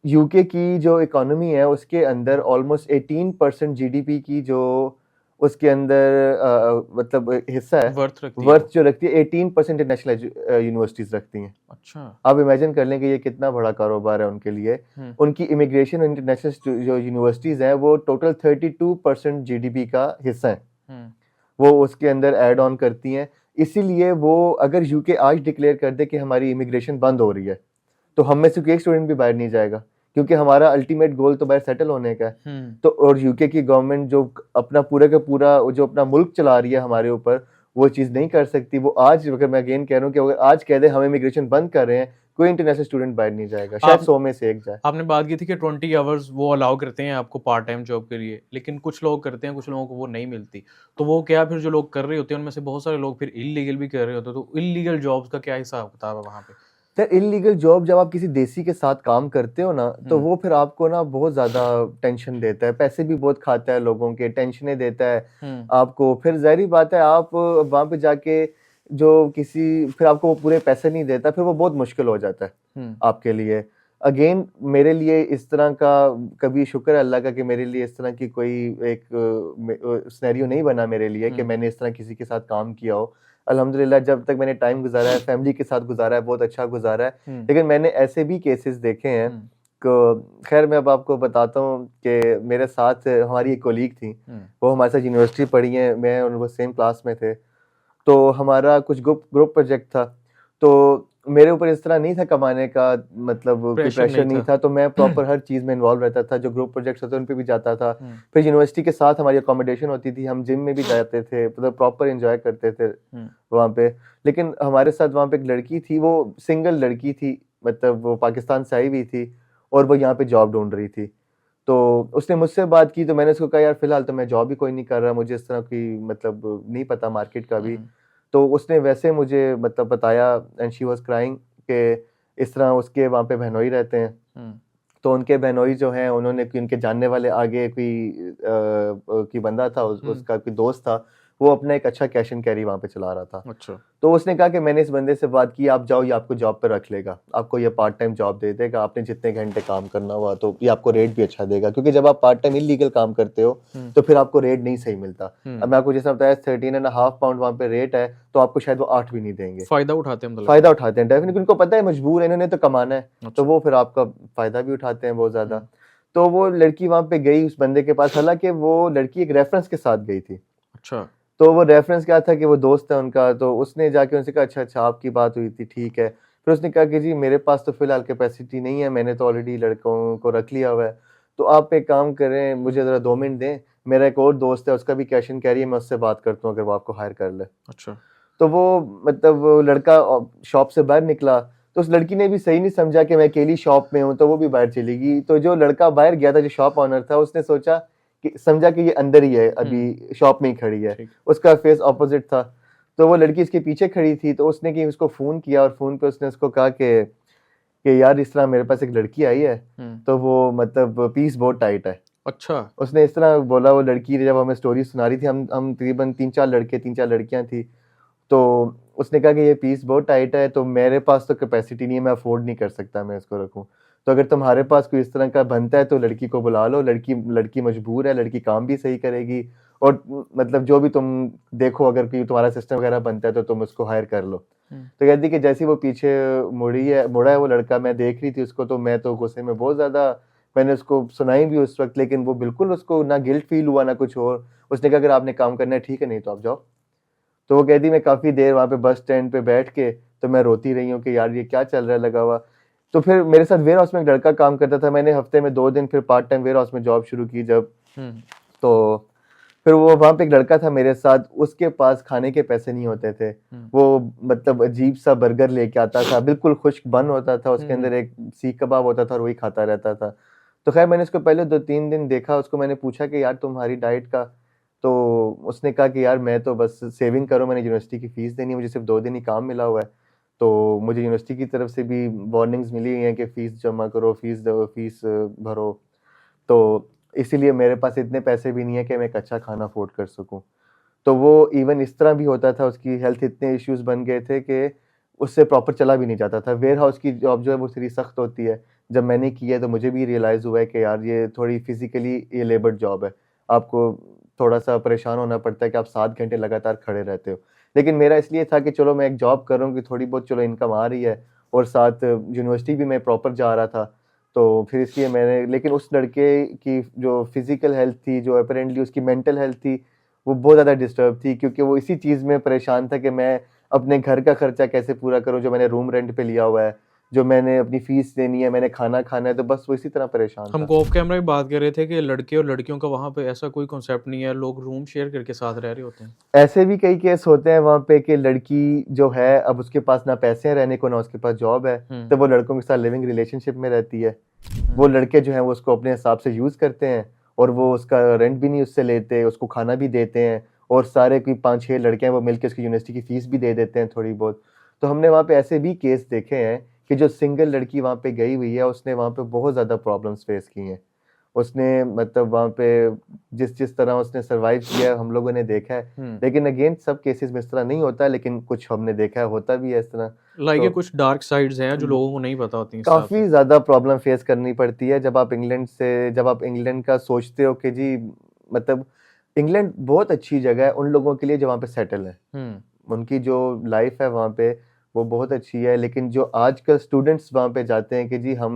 यूके की जो इकोनॉमी है उसके अंदर ऑलमोस्ट 18% जीडीपी की जो उसके अंदर मतलब हिस्सा है, वर्थ जो रखती है 18% इंटरनेशनल यूनिवर्सिटीज रखती हैं। अच्छा। आप इमेजिन कर लें कि ये कितना बड़ा कारोबार है उनके लिए। उनकी इमिग्रेशन इंटरनेशनल जो यूनिवर्सिटीज हैं वो टोटल 32% जीडीपी का हिस्सा है, वो उसके अंदर ऐड ऑन करती हैं। इसीलिए वो अगर यूके आज डिक्लेयर कर दे कि हमारी इमिग्रेशन बंद हो रही है, तो हम में से कोई एक स्टूडेंट भी बाहर नहीं जाएगा, क्योंकि हमारा अल्टीमेट गोल तो बाहर सेटल होने का है। तो और यूके की गवर्नमेंट जो अपना पूरा का पूरा जो अपना मुल्क चला रही है हमारे ऊपर, वो चीज़ नहीं कर सकती। वो आज, अगर मैं अगेन कह रहा हूँ कि अगर आज कह दे हम इमिग्रेशन बंद कर रहे हैं, कोई इंटरनेशनल स्टूडेंट बाहर नहीं जाएगा, शायद 100 में से एक जाए। आपने बात की थी कि 20 आवर्स वो अलाउ करते हैं आपको पार्ट टाइम जॉब के लिए, लेकिन कुछ लोग करते हैं, कुछ लोगों को वो नहीं मिलती, तो वो क्या फिर जो लोग कर रहे होते हैं उनमें से बहुत सारे लोग फिर इलीगल भी कर रहे होते हैं, तो इलीगल जॉब्स का क्या हिसाब किताब है वहाँ पे? सर इलीगल जॉब जब आप किसी देसी के साथ काम करते हो ना, तो वो फिर आपको ना बहुत ज्यादा टेंशन देता है, पैसे भी बहुत खाता है, लोगों के टेंशनें देता है आपको। फिर जाहिर बात है आप वहां पे जाके जो फिर आपको वो पूरे पैसे नहीं देता, फिर वो बहुत मुश्किल हो जाता है आपके लिए। अगेन मेरे लिए इस तरह का कभी, शुक्र है अल्लाह का कि मेरे लिए इस तरह की कोई एक सिनेरियो नहीं बना मेरे लिए कि मैंने इस तरह किसी के साथ काम किया हो। अल्हम्दुलिल्लाह जब तक मैंने टाइम गुजारा है फैमिली के साथ गुजारा है, बहुत अच्छा गुजारा है। लेकिन मैंने ऐसे भी केसेस देखे हैं खैर मैं अब आपको बताता हूँ कि मेरे साथ हमारी एक कोलीग थी, वो हमारे साथ यूनिवर्सिटी पढ़ी है, मैं और वो सेम क्लास में थे। तो हमारा कुछ ग्रुप प्रोजेक्ट था, तो मेरे ऊपर इस तरह नहीं था कमाने का, मतलब कोई प्रेशर प्रेशर नहीं नहीं था, तो मैं प्रॉपर हर चीज़ में इन्वॉल्व रहता था। जो ग्रुप प्रोजेक्ट्स होते उन पे भी जाता था। फिर यूनिवर्सिटी के साथ हमारी अकोमोडेशन होती थी, हम जिम में भी जाते थे, मतलब प्रॉपर एंजॉय करते थे वहाँ पे। लेकिन हमारे साथ वहाँ पे एक लड़की थी, वो सिंगल लड़की थी, मतलब वो पाकिस्तान से आई हुई थी और वो यहाँ पे जॉब ढूंढ रही थी। तो उसने मुझसे बात की, तो मैंने उसको कहा यार फिलहाल तो मैं जॉब भी कोई नहीं कर रहा, मुझे इस तरह की मतलब नहीं पता मार्केट का भी। तो उसने वैसे मुझे मतलब बताया, एंड शी वाज क्राइंग, कि इस तरह उसके वहाँ पे बहनोई रहते हैं। तो उनके बहनोई जो हैं, उन्होंने उनके जानने वाले आगे कोई बंदा था, उसका कोई दोस्त था, वो अपना एक अच्छा कैश एंड कैरी वहाँ पे चला रहा था। अच्छा। तो उसने कहा कि मैंने इस बंदे से बात की, आप जाओ, ये आपको जॉब पे रख लेगा, आपको ये पार्ट टाइम जॉब दे देगा, आपने जितने घंटे काम करना हुआ तो ये आपको रेट भी अच्छा देगा, क्योंकि जब आप पार्ट टाइम इलीगल काम करते हो तो फिर आपको रेट नहीं सही मिलता। अब मैं आपको जैसा बताया 13.5 पाउंड वहाँ पे रेट है, तो आपको शायद वो 8 भी नहीं देंगे। फायदा उठाते हैं मतलब। फायदा उठाते हैं डेफिनेटली, उनको पता है मजबूर है, इन्होंने तो कमाना है, तो अच्छा। वो फिर आपका फायदा भी उठाते हैं बहुत ज्यादा। तो वो लड़की वहां पे गई उस बंदे के पास, हालांकि वो लड़की एक रेफरेंस के साथ गई थी। अच्छा। तो वो रेफरेंस क्या था कि वो दोस्त है उनका, तो उसने जाके उनसे कहा अच्छा अच्छा आपकी बात हुई थी, ठीक है। फिर उसने कहा कि जी मेरे पास तो फिलहाल कैपेसिटी नहीं है, मैंने तो ऑलरेडी लड़कों को रख लिया हुआ है, तो आप एक काम करें, मुझे ज़रा 2 मिनट दें, मेरा एक और दोस्त है, उसका भी कैश एंड कैरी है, मैं उससे बात करता हूँ अगर वो आपको हायर कर ले। अच्छा। तो वो मतलब वो लड़का शॉप से बाहर निकला, तो उस लड़की ने भी सही नहीं समझा कि मैं अकेली शॉप में हूँ, तो वो भी बाहर चली गई। तो जो लड़का बाहर गया था, जो शॉप ऑनर था, उसने सोचा कि समझा कि ये अंदर ही है, अभी शॉप में ही खड़ी है, उसका फेस ऑपोजिट था। तो वो लड़की इसके पीछे खड़ी थी, तो उसने कि उसको फोन किया और फोन पे उसने उसको कहा कि यार इस तरह मेरे पास एक लड़की आई है, तो वो मतलब पीस बहुत टाइट है। अच्छा। उसने इस तरह बोला। वो लड़की ने जब हमें स्टोरी सुना रही थी, हम तकरीबन 3-4 लड़कियां थी, तो उसने कहा कि ये पीस बहुत टाइट है, तो मेरे पास तो कैपेसिटी नहीं है, मैं अफोर्ड नहीं कर सकता मैं इसको रखूं, तो अगर तुम्हारे पास कोई इस तरह का बनता है तो लड़की को बुला लो, लड़की मजबूर है, लड़की काम भी सही करेगी, और मतलब जो भी तुम देखो, अगर कोई तुम्हारा सिस्टम वगैरह बनता है तो तुम उसको हायर कर लो। तो कहती कि जैसे ही वो पीछे मुड़ा है वो लड़का, मैं देख रही थी उसको, तो मैं तो गुस्से में बहुत ज्यादा, मैंने उसको सुनाई भी उस वक्त, लेकिन वो बिल्कुल, उसको ना गिल्ट फील हुआ ना कुछ और। उसने कहा अगर आपने काम करना है ठीक है, नहीं तो आप जाओ। तो वो कहती मैं काफी देर वहां पे बस स्टैंड पे बैठ के, तो मैं रोती रही हूँ कि यार ये क्या चल रहा है लगा हुआ। तो फिर मेरे साथ वेयर हाउस में एक लड़का काम करता था, मैंने हफ्ते में 2 दिन फिर पार्ट टाइम वेयर हाउस में जॉब शुरू की जब, तो फिर वो वहां पे एक लड़का था मेरे साथ, उसके पास खाने के पैसे नहीं होते थे। वो मतलब अजीब सा बर्गर लेके आता था, बिल्कुल खुश्क बन होता था, उसके अंदर एक सीख कबाब होता था और वही खाता रहता था। तो खैर मैंने उसको पहले 2-3 दिन देखा, उसको मैंने पूछा कि यार तुम्हारी डाइट का, तो उसने कहा कि यार मैं तो बस सेविंग करूँ, मैंने यूनिवर्सिटी की फीस देनी है, मुझे सिर्फ 2 दिन ही काम मिला हुआ है, तो मुझे यूनिवर्सिटी की तरफ से भी वार्निंग्स मिली हुई हैं कि फीस जमा करो, फीस दो, फीस भरो, तो इसीलिए मेरे पास इतने पैसे भी नहीं है कि मैं एक अच्छा खाना अफोर्ड कर सकूं। तो वो इवन इस तरह भी होता था, उसकी हेल्थ इतने इश्यूज बन गए थे कि उससे प्रॉपर चला भी नहीं जाता था। वेयर हाउस की जॉब जो है वो थोड़ी सख्त होती है, जब मैंने की है तो मुझे भी रियलाइज़ हुआ है कि यार ये थोड़ी फिजिकली ये लेबर जॉब है, आपको थोड़ा सा परेशान होना पड़ता है कि आप 7 घंटे लगातार खड़े रहते हो। लेकिन मेरा इसलिए था कि चलो मैं एक जॉब कर रहा हूँ कि थोड़ी बहुत चलो इनकम आ रही है, और साथ यूनिवर्सिटी भी मैं प्रॉपर जा रहा था, तो फिर इसलिए मैंने, लेकिन उस लड़के की जो फिजिकल हेल्थ थी, जो अपेरेंटली उसकी मेंटल हेल्थ थी, वो बहुत ज़्यादा डिस्टर्ब थी, क्योंकि वो इसी चीज़ में परेशान था कि मैं अपने घर का खर्चा कैसे पूरा करूं, जो मैंने रूम रेंट पे लिया हुआ है, जो मैंने अपनी फीस देनी है, मैंने खाना खाना है, तो बस वो इसी तरह परेशान हम था। ऑफ कैमरा भी बात कर रहे थे कि लड़के और लड़कियों का वहाँ पे ऐसा कोई कॉन्सेप्ट नहीं है, लोग रूम शेयर करके साथ रह रहे होते हैं। ऐसे भी कई केस होते हैं वहाँ पे कि लड़की जो है, अब उसके पास ना पैसे हैं रहने को, ना उसके पास जॉब है, तो वो लड़कों के साथ लिविंग रिलेशनशिप में रहती है। वो लड़के जो हैं वो उसको अपने हिसाब से यूज़ करते हैं, और वो उसका रेंट भी नहीं उससे लेते, उसको खाना भी देते हैं, और सारे कोई 5-6 लड़के हैं वो मिलकर उसकी यूनिवर्सिटी की फीस भी दे देते हैं थोड़ी बहुत। तो हमने वहाँ पे ऐसे भी केस देखे हैं कि जो सिंगल लड़की वहाँ पे गई हुई है, उसने वहाँ पे बहुत ज़्यादा प्रॉब्लम्स फेस की हैं। उसने मतलब वहाँ पे जिस जिस तरह उसने सर्वाइव किया है हम लोगों ने देखा है, लेकिन अगेन सब केसेस में इस तरह नहीं होता, लेकिन कुछ हमने देखा है होता भी है इस तरह। लाइक ये तो कुछ डार्क साइड्स हैं जो लोगों को नहीं पता होती इस हिसाब से। काफ़ी ज़्यादा प्रॉब्लम फेस करनी पड़ती है जब आप इंग्लैंड का सोचते हो कि जी मतलब इंग्लैंड बहुत अच्छी जगह है उन लोगों के लिए जो वहाँ पे सेटल है, उनकी जो लाइफ है वहाँ पे वो बहुत अच्छी है, लेकिन जो आजकल स्टूडेंट्स वहाँ पे जाते हैं कि जी हम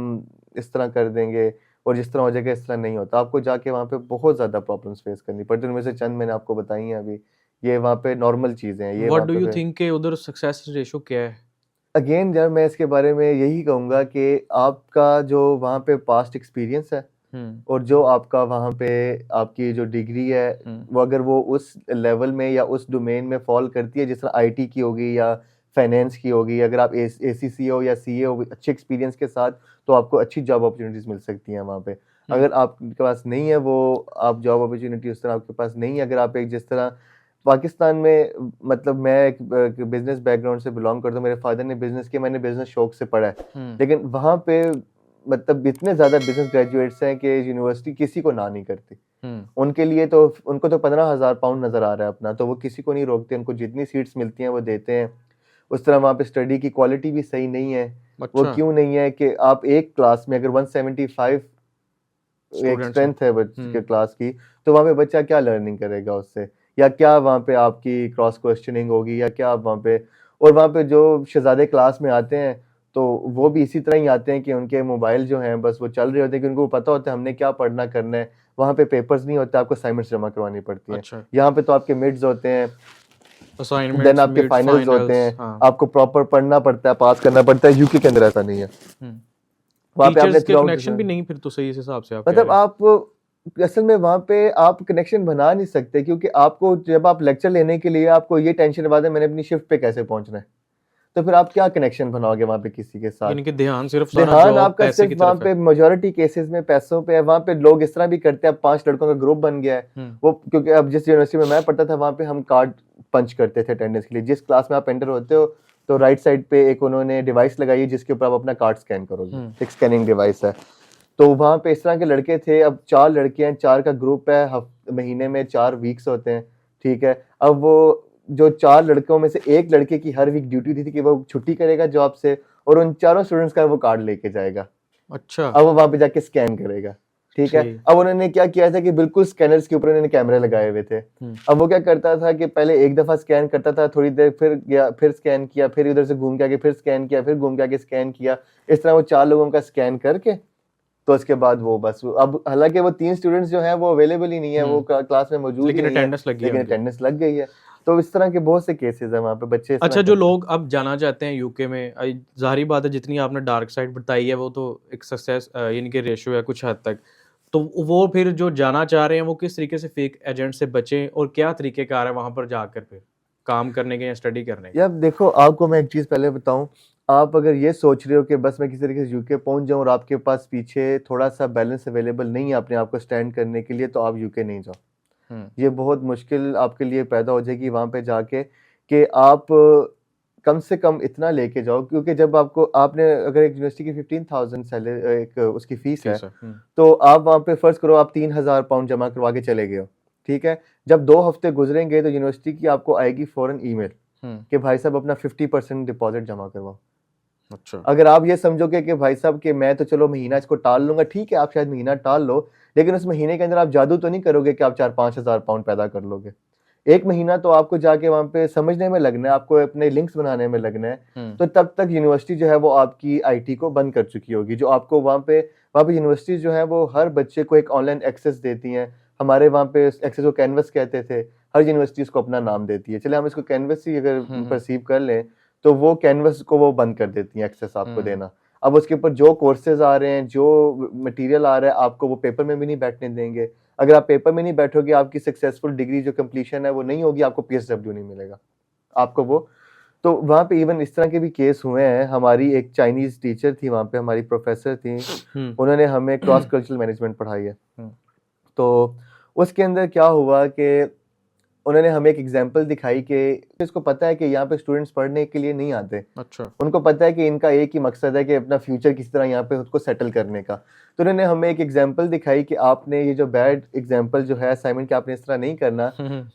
इस तरह कर देंगे और जिस तरह हो जाएगा इस तरह नहीं होता। आपको जाके वहाँ पे बहुत ज़्यादा प्रॉब्लम्स फेस करनी पड़ती है, उनमें से चंद मैंने आपको बताई हैं अभी। ये वहाँ पे नॉर्मल चीज़ें हैं, ये व्हाट वहाँ डू यू पे थिंक कि उधर सक्सेस रेशो क्या है? अगेन यार मैं इसके बारे में यही कहूँगा कि आपका जो वहाँ पे पास्ट एक्सपीरियंस है और जो आपका वहाँ पे आपकी जो डिग्री है वो अगर वो उस लेवल में या उस डोमेन में फॉल करती है, जिस तरह आईटी की होगी या फाइनेंस की होगी, अगर आप एसीसी हो या सीए हो अच्छे एक्सपीरियंस के साथ, तो आपको अच्छी जॉब अपॉर्चुनिटीज मिल सकती हैं वहाँ पे। अगर आपके पास नहीं है वो आप जॉब अपॉर्चुनिटी उस तरह आपके पास नहीं है, अगर आप एक जिस तरह पाकिस्तान में, मतलब मैं एक बिजनेस बैकग्राउंड से बिलोंग करता हूँ, मेरे फादर ने बिजनेस किया, मैंने बिजनेस शौक से पढ़ा है, लेकिन वहाँ पे मतलब इतने ज्यादा बिजनेस ग्रेजुएट्स हैं कि यूनिवर्सिटी किसी को ना नहीं करती। उनके लिए तो उनको तो 15,000 पाउंड नजर आ रहा है अपना, तो वो किसी को नहीं रोकते, उनको जितनी सीट्स मिलती हैं वो देते हैं। उस तरह वहाँ पे स्टडी की क्वालिटी भी सही नहीं है। वो क्यों नहीं है कि आप एक क्लास में अगर 175 एक स्ट्रेंथ है बच्चे के क्लास की, तो वहाँ पे बच्चा क्या लर्निंग करेगा उससे, या क्या वहाँ पे आपकी क्रॉस क्वेश्चनिंग होगी, या क्या वहाँ पे। और वहाँ पे जो शहजादे क्लास में आते हैं तो वो भी इसी तरह ही आते हैं कि उनके मोबाइल जो हैं बस वो चल रहे होते हैं, कि उनको पता होता है हमने क्या पढ़ना करना है। वहाँ पे पेपर्स नहीं होते, आपको असाइनमेंट्स जमा करवानी पड़ती है। यहाँ पे तो आपके मिड्स होते हैं, देन आपके फाइनल्स होते हैं, आपको प्रॉपर पढ़ना पड़ता है, पास करना पड़ता है। यूके के अंदर ऐसा नहीं है। वहाँ पे आपने कनेक्शन भी नहीं फिर तो सही इस हिसाब से, मतलब आप असल में वहाँ पे आप कनेक्शन बना नहीं सकते, क्योंकि आपको जब आप लेक्चर लेने के लिए आपको ये टेंशन बाद है मैंने अपनी शिफ्ट पे कैसे पहुंचना है, तो फिर आप क्या कनेक्शन बनाओगे वहाँ पे किसी के साथ? यानी कि ध्यान सिर्फ आपका सिर्फ वहाँ पे मेजॉरिटी केसेस में पैसों पे है। वहाँ पे लोग इस तरह भी करते हैं, अब 5 लड़कों का ग्रुप बन गया है वो, क्योंकि अब जिस यूनिवर्सिटी में मैं पढ़ता था वहाँ पे हम कार्ड पंच करते थे अटेंडेंस के लिए। जिस क्लास में आप एंटर होते हो तो राइट साइड पे एक उन्होंने डिवाइस लगाई है जिसके ऊपर आप अपना कार्ड स्कैन करोगे, एक स्कैनिंग डिवाइस है। तो वहाँ पे इस तरह के लड़के थे। अब 4 लड़के हैं, 4 का ग्रुप है, महीने में 4 वीक्स होते हैं, ठीक है। अब वो जो 4 लड़कों में से एक लड़के की हर वीक ड्यूटी थी कि वो छुट्टी करेगा जॉब से और उन चारों स्टूडेंट्स का वो कार्ड लेके जाएगा। अच्छा। अब वो वहाँ पे जाके स्कैन करेगा, ठीक है। अब उन्होंने क्या किया था कि बिल्कुल स्कैनर्स के ऊपर उन्होंने कैमरे लगाए हुए थे। अब वो क्या करता था कि पहले एक दफा स्कैन करता था, थोड़ी देर फिर गया, फिर स्कैन किया, फिर उधर से घूम के आके फिर स्कैन किया, फिर घूम के आके स्कैन किया। इस तरह वो 4 लोगों का स्कैन करके तो उसके बाद वो बस अब हालांकि वो 3 स्टूडेंट्स जो हैं वो अवेलेबल ही नहीं है, वो क्लास में मौजूद ही नहीं है, लेकिन अटेंडेंस लग गई है। तो इस तरह के बहुत से केसेस हैं वहाँ पे बच्चे। अच्छा, जो लोग अब जाना चाहते हैं यूके में, जाहिर बात है जितनी आपने डार्क साइड बताई है वो तो एक सक्सेस यानी कि रेशियो है कुछ हद तक, तो वो फिर जो जाना चाह रहे हैं वो किस तरीके से फेक एजेंट से बचें और क्या तरीकेकार है वहाँ पर जाकर फिर काम करने के या स्टडी करने के? यार देखो, आपको मैं एक चीज़ पहले बताऊं, आप अगर ये सोच रहे हो कि बस मैं किसी तरीके से यूके पहुंच जाऊं और आपके पास पीछे थोड़ा सा बैलेंस अवेलेबल नहीं है अपने आप को स्टैंड करने के लिए, तो आप यूके नहीं जाओ। ये बहुत मुश्किल आपके लिए पैदा हो जाएगी वहाँ पे जाके कि आप कम से कम इतना लेके जाओ, क्योंकि जब आपने अगर एक यूनिवर्सिटी की 15,000 सैलरी एक उसकी फीस है, तो आप वहाँ पे फर्ज करो आप 3,000 पाउंड जमा करवा के चले गए हो, ठीक है। जब 2 हफ्ते गुजरेंगे तो यूनिवर्सिटी की आपको आएगी फौरन ईमेल कि भाई साहब अपना 50% डिपॉजिट जमा करवाओ। अच्छा। अगर आप ये समझोगे कि भाई साहब कि मैं तो चलो महीना इसको टाल लूंगा, ठीक है आप शायद महीना टाल लो, लेकिन उस महीने के अंदर आप जादू तो नहीं करोगे कि आप 4-5 हज़ार पाउंड पैदा कर लोगे। एक महीना तो आपको जाके वहाँ पे समझने में लगना है, आपको अपने लिंक्स बनाने में लगना है। तो तब तक यूनिवर्सिटी जो है वो आपकी आईटी को बंद कर चुकी होगी। जो आपको वहाँ पे यूनिवर्सिटी जो है वो हर बच्चे को एक ऑनलाइन एक्सेस देती हैं। हमारे वहाँ पे एक्सेस को कैनवस कहते थे, हर यूनिवर्सिटी इसको अपना नाम देती है, चले हम इसको कैनवस ही अगर परसीव कर लें, तो वो कैनवस को वो बंद कर देती हैं एक्सेस आपको देना। अब उसके ऊपर जो कोर्सेज आ रहे हैं, जो मटेरियल आ रहा है, आपको वो पेपर में भी नहीं बैठने देंगे। अगर आप पेपर में नहीं बैठोगे, आपकी सक्सेसफुल डिग्री जो कंप्लीशन है वो नहीं होगी, आपको पीएसडब्ल्यू नहीं मिलेगा आपको वो। तो वहाँ पे इवन इस तरह के भी केस हुए हैं। हमारी एक चाइनीज टीचर थी वहाँ पे, हमारी प्रोफेसर थी, उन्होंने हमें क्रॉस कल्चरल मैनेजमेंट पढ़ाई है। तो उसके अंदर क्या हुआ कि उन्होंने हमें एक एग्जांपल दिखाई कि इसको पता है कि यहाँ पे स्टूडेंट्स पढ़ने के लिए नहीं आते। अच्छा। उनको पता है कि इनका एक ही मकसद है कि अपना फ्यूचर किसी तरह यहाँ पे उसको सेटल करने का। तो उन्होंने हमें एक एग्जांपल दिखाई कि आपने ये जो बैड एग्जांपल जो है असाइनमेंट कि आपने इस तरह नहीं करना।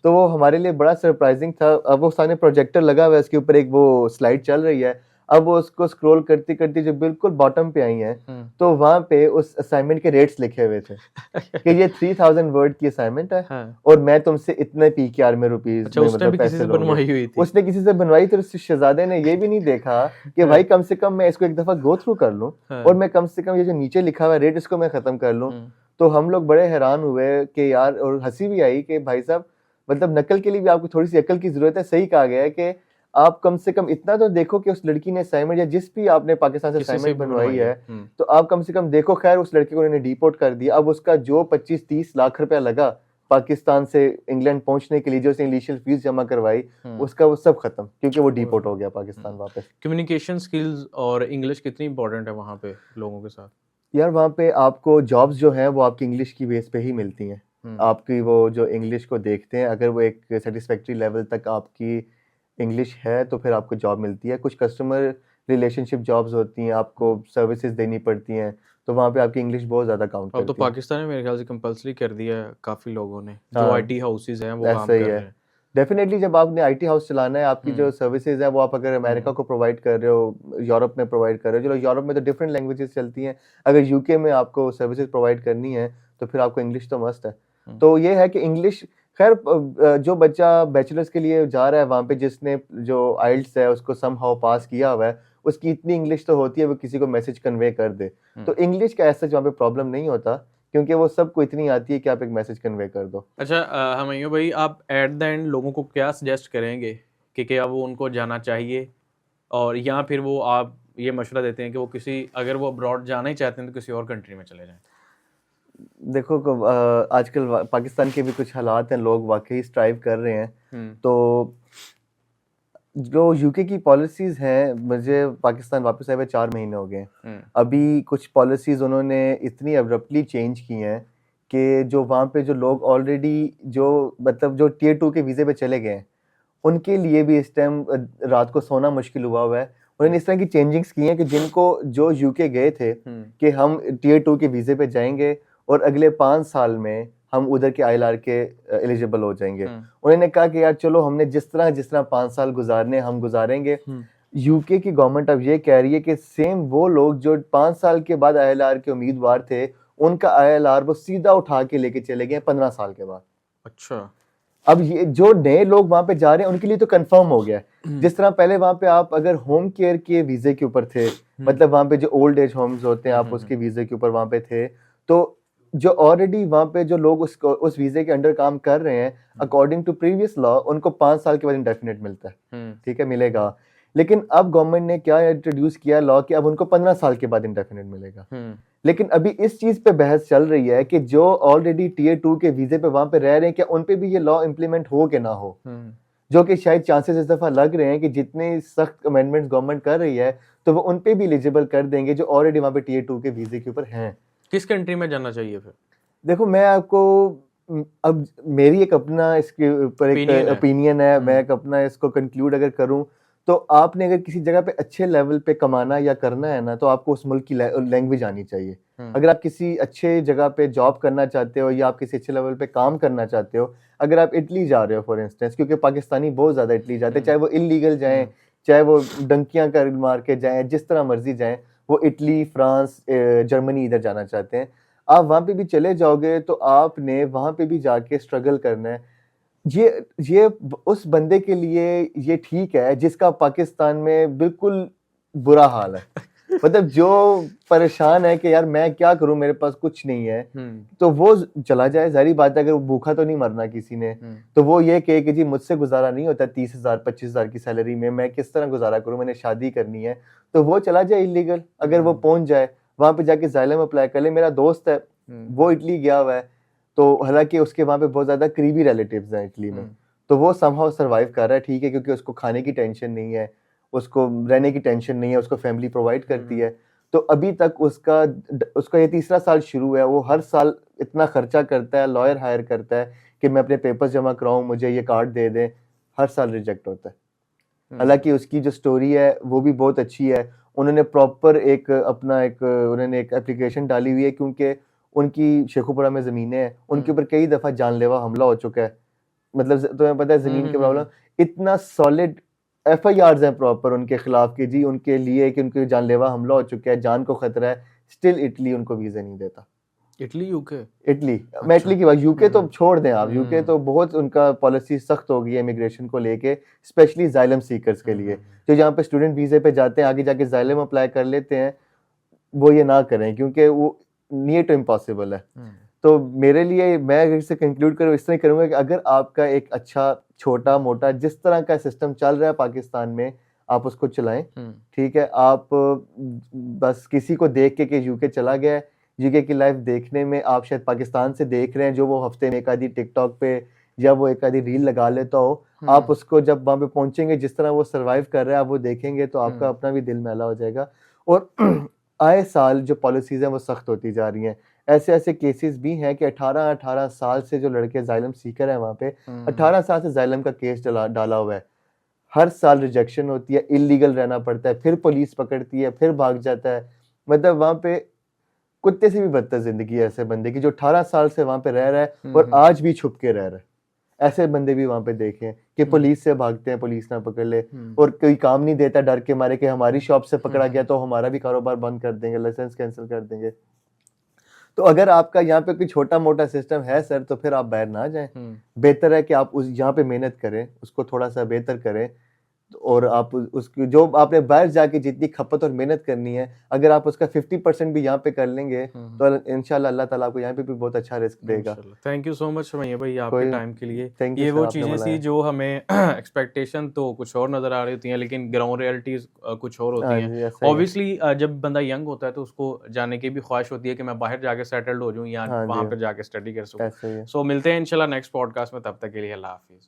तो वो हमारे लिए बड़ा सरप्राइजिंग था। अब वो सामने प्रोजेक्टर लगा हुआ है, इसके ऊपर एक वो स्लाइड चल रही है, अब वो उसको स्क्रॉल करती करती जो बिल्कुल बॉटम पे आई हैं तो वहां पे उस असाइनमेंट के रेट्स लिखे हुए थे कि ये 3000 वर्ड की असाइनमेंट है हाँ। और मैं तुमसे इतने PKR में रुपीस अच्छा, में उस टाइम भी मतलब किसी पैसे से लोगे। बनवाई हुई थी? उसने किसी से बनवाई तो उस शहजादे ने ये भी नहीं देखा कि हाँ। भाई कम से कम मैं इसको एक दफा गो थ्रू कर लूं हाँ। और मैं कम से कम ये जो नीचे लिखा हुआ है रेट इसको मैं खत्म कर लूं। तो हम लोग बड़े हैरान हुए कि यार, और हंसी भी आई कि भाई साहब मतलब नकल के लिए भी आपको थोड़ी सी अकल की जरूरत है। सही कहा गया है कि आप कम से कम इतना तो देखो कि उस लड़की ने असाइनमेंट या जिस भी आपने पाकिस्तान से किसी से असाइनमेंट भी बनवाई है हम्म। तो आप कम से कम देखो। खैर उस लड़के को उन्होंने डिपोर्ट कर दिया। अब उसका जो 25-30 लाख रुपया लगा पाकिस्तान से इंग्लैंड पहुंचने के लिए, जो उसने इनिशियल फीस जमा करवाई, उसका वो सब खत्म क्योंकि वो डिपोर्ट हो गया पाकिस्तान वापस। कम्युनिकेशन स्किल्स और इंग्लिश कितनी इंपॉर्टेंट है वहाँ पे लोगों के साथ? यार वहाँ पे आपको जॉब्स जो हैं वो आपकी इंग्लिश की बेस पे ही मिलती हैं। आपकी वो जो इंग्लिश को देखते हैं, अगर वो एक सेटिस्फैक्ट्री लेवल तक आपकी इंग्लिश है तो फिर आपको जॉब मिलती है। कुछ कस्टमर रिलेशनशिप जॉब्स होती हैं, आपको सर्विसेज देनी पड़ती हैं, तो वहाँ पे आपकी इंग्लिश बहुत ज़्यादा काउंट अब तो करती है। पाकिस्तान में मेरे ख्याल से कंपलसरी कर दिया है काफ़ी लोगों ने, जो हाँ, आईटी हाउसेज हैं वो काम ऐसा ही कर है। रहे हैं। डेफिनेटली जब आपने आईटी हाउस चलाना है, आपकी जो सर्विसेज है वो आप अगर अमेरिका को प्रोवाइड कर रहे हो, यूरोप में प्रोवाइड कर रहे हो, चलो यूरोप में तो डिफरेंट लैंग्वेजेस चलती हैं, अगर यूके में आपको सर्विसेज प्रोवाइड करनी है तो फिर आपको इंग्लिश तो मस्ट है। तो ये है कि इंग्लिश, खैर जो बच्चा बैचलर्स के लिए जा रहा है वहाँ पे, जिसने जो आइल्स है उसको समहाउ पास किया हुआ है, उसकी इतनी इंग्लिश तो होती है वो किसी को मैसेज कन्वे कर दे। तो इंग्लिश का ऐसा वहाँ पे प्रॉब्लम नहीं होता क्योंकि वो सबको इतनी आती है कि आप एक मैसेज कन्वे कर दो। अच्छा, हमैयो भाई, आप एट द एंड लोगों को क्या सजेस्ट करेंगे कि क्या वो उनको जाना चाहिए, और या फिर वो आप ये मशवरा देते हैं कि वो किसी, अगर वो अब्रॉड जाना ही चाहते हैं तो किसी और कंट्री में चले जाएं? देखो आजकल पाकिस्तान के भी कुछ हालात हैं, लोग वाकई स्ट्राइव कर रहे हैं। तो जो यूके की पॉलिसीज हैं, मुझे पाकिस्तान वापस आए हुए 4 महीने हो गए। अभी कुछ पॉलिसीज उन्होंने इतनी अब्रप्टली चेंज की हैं कि जो वहाँ पे जो लोग ऑलरेडी जो मतलब जो टियर 2 के वीज़े पे चले गए हैं, उनके लिए भी इस टाइम रात को सोना मुश्किल हुआ है। उन्होंने इस तरह की चेंजिंग्स की हैं कि जिनको जो यूके गए थे कि हम टियर 2 के वीज़े पे जाएंगे और अगले 5 साल में हम उधर के ILR के एलिजिबल हो जाएंगे। उन्होंने कहा कि यार चलो, हमने जिस तरह 5 साल गुजारने हम गुजारेंगे। यूके की गवर्नमेंट अब ये कह रही है कि सेम वो लोग जो 5 साल के बाद ILR के उम्मीदवार थे, उनका ILR वो सीधा उठा के लेके चले गए 15 साल के बाद। अच्छा, अब ये जो नए लोग वहां पे जा रहे हैं उनके लिए तो कंफर्म हो गया है। जिस तरह पहले वहां पे आप अगर होम केयर के वीजे के ऊपर थे, मतलब वहां पे जो ओल्ड एज होम्स होते हैं आप उसके वीजे के ऊपर वहां पे थे, तो जो ऑलरेडी वहां पे जो लोग उस वीजे के अंडर काम कर रहे हैं, अकॉर्डिंग टू प्रीवियस लॉ उनको 5 साल के बाद इंडेफिनेट मिलता है। ठीक है, मिलेगा। लेकिन अब गवर्नमेंट ने क्या इंट्रोड्यूस किया लॉ कि अब उनको 15 साल के बाद इंडेफिनेट मिलेगा। लेकिन अभी इस चीज पे बहस चल रही है कि जो ऑलरेडी टियर 2 के वीजे पे वहां पे रह रहे हैं, क्या उन पे भी ये लॉ इंप्लीमेंट हो कि ना हो, जो कि शायद चांसेस इस दफा लग रहे हैं कि जितने सख्त अमेंडमेंट्स गवर्नमेंट कर रही है तो वो उन पे भी एलिजिबल कर देंगे जो ऑलरेडी वहां पे टियर 2 के वीजे के ऊपर हैं। किस कंट्री में जाना चाहिए फिर? देखो, मैं आपको अब मेरी एक अपना इसके ऊपर एक ओपिनियन है, मैं एक अपना इसको कंक्लूड अगर करूं तो आपने अगर किसी जगह पे अच्छे लेवल पे कमाना या करना है ना, तो आपको उस मुल्क की लैंग्वेज आनी चाहिए। अगर आप किसी अच्छे जगह पे जॉब करना चाहते हो या आप किसी अच्छे लेवल पे काम करना चाहते हो, अगर आप इटली जा रहे हो फॉर इंस्टेंस, क्योंकि पाकिस्तानी बहुत ज़्यादा इटली जाते हैं, चाहे वो इलीगल जाएं, चाहे वो डंकियां कर मार के जाएं, जिस तरह मर्जी जाएं, वो इटली, फ्रांस, जर्मनी इधर जाना चाहते हैं, आप वहाँ पे भी चले जाओगे तो आपने वहाँ पे भी जाके स्ट्रगल करना है। ये उस बंदे के लिए ये ठीक है जिसका पाकिस्तान में बिल्कुल बुरा हाल है। मतलब जो परेशान है कि यार मैं क्या करूं, मेरे पास कुछ नहीं है, तो वो चला जाए। जाहिर बात है, अगर भूखा तो नहीं मरना किसी ने, तो वो ये कहे कि जी मुझसे गुजारा नहीं होता 30,000 25,000 की सैलरी में, मैं किस तरह गुजारा करूं, मैंने शादी करनी है, तो वो चला जाए इलीगल। अगर वो पहुंच जाए वहां पे जाके ज़ाइलम अप्लाई कर ले। मेरा दोस्त है वो इटली गया हुआ है, तो हालांकि उसके वहां पे बहुत ज्यादा करीबी रिलेटिव्स हैं इटली में, तो वो समहाउ सर्वाइव कर रहा है, ठीक है, क्योंकि उसको खाने की टेंशन नहीं है, उसको रहने की टेंशन नहीं है, उसको फैमिली प्रोवाइड करती है। तो अभी तक उसका ये 3रा साल शुरू है, वो हर साल इतना खर्चा करता है, लॉयर हायर करता है कि मैं अपने पेपर्स जमा कराऊं, मुझे ये कार्ड दे दें, हर साल रिजेक्ट होता है। हालांकि उसकी जो स्टोरी है वो भी बहुत अच्छी है। उन्होंने प्रॉपर एक एप्लीकेशन डाली हुई है, क्योंकि उनकी शेखुपुरा में ज़मीनें हैं, उनके ऊपर कई दफ़ा जानलेवा हमला हो चुका है। मतलब तुम्हें पता है ज़मीन की प्रॉब्लम, इतना सॉलिड FIRs हैं प्रॉपर उनके खिलाफ कि जी उनके लिए कि उनके जानलेवा हमला हो चुका है, जान को खतरा है, स्टिल इटली उनको वीज़ा नहीं देता। इटली यूके इटली, मैं अच्छा। इटली की बात, यूके तो छोड़ दें आप, यूके हम्म। तो बहुत उनका पॉलिसी सख्त हो गई है इमिग्रेशन को लेके, स्पेशली जाइलम सीकर्स के लिए, जो जहाँ पे स्टूडेंट वीज़े पे जाते हैं आगे जाके जाइलम अप्लाई कर लेते हैं, वो ये ना करें क्योंकि वो नियर टू इम्पॉसिबल है। तो मेरे लिए मैं अगर इसे कंक्लूड करूँ इस तरह करूँगा कि अगर आपका एक अच्छा छोटा मोटा जिस तरह का सिस्टम चल रहा है पाकिस्तान में, आप उसको चलाएं, ठीक है। आप बस किसी को देख के कि यूके चला गया है, यूके की लाइफ देखने में आप शायद पाकिस्तान से देख रहे हैं जो वो हफ्ते में एक आधी टिकटॉक पे या वो एक आधी रील लगा लेता हो, आप उसको जब वहाँ पे पहुंचेंगे जिस तरह वो सरवाइव कर रहा है आप वो देखेंगे तो आपका अपना भी दिल मैला हो जाएगा। और आए साल जो पॉलिसीज हैं वो सख्त होती जा रही हैं। ऐसे ऐसे केसेस भी हैं कि 18 साल से जो लड़के जाइलम सीकर हैं वहाँ पे 18 साल से जाइलम का केस डाला हुआ है, हर साल रिजेक्शन होती है, इलीगल रहना पड़ता है, फिर पुलिस पकड़ती है, फिर भाग जाता है। मतलब वहाँ पे कुत्ते से भी बदतर जिंदगी है ऐसे बंदे की जो 18 साल से वहाँ पे रह रहा है और आज भी छुप के रह रहा है। ऐसे बंदे भी वहाँ पे देखे हैं कि पुलिस से भागते हैं, पुलिस ना पकड़ ले, और कोई काम नहीं देता डर के मारे कि हमारी शॉप से पकड़ा गया तो हमारा भी कारोबार बंद कर देंगे, लाइसेंस कैंसिल कर देंगे। तो अगर आपका यहाँ पे कोई छोटा मोटा सिस्टम है सर, तो फिर आप बाहर ना जाएं। बेहतर है कि आप उस यहाँ पे मेहनत करें, उसको थोड़ा सा बेहतर करें, और आप उसकी जो आपने बाहर जाके जितनी खपत और मेहनत करनी है, अगर आप उसका 50% भी यहाँ पे कर लेंगे तो इंशाल्लाह अल्लाह ताला आपको यहाँ पे भी बहुत अच्छा रिस्क देगा। Thank you so much Sumaiya भाई आपके कोई टाइम के लिए। थैंक यू ये सर, वो आपने चीज़ें बुलाया। थी जो हमें एक्सपेक्टेशन तो कुछ और नज़र आ रही होती हैं लेकिन ग्राउंड रियलिटीज़ कुछ और होती हाँ हैं। जी, ऐसा ही है। ऑब्वियसली जब बंदा यंग होता है तो उसको जाने की भी ख्वाहिश होती है कि मैं बाहर जाके सेटल्ड हो जाऊँ या हाँ वहाँ जी, पर जाके स्टडी कर सकूँ। ऐसा ही है। सो मिलते हैं इंशाल्लाह नेक्स्ट पॉडकास्ट में, तब तक के लिए अल्लाह हाफिज़।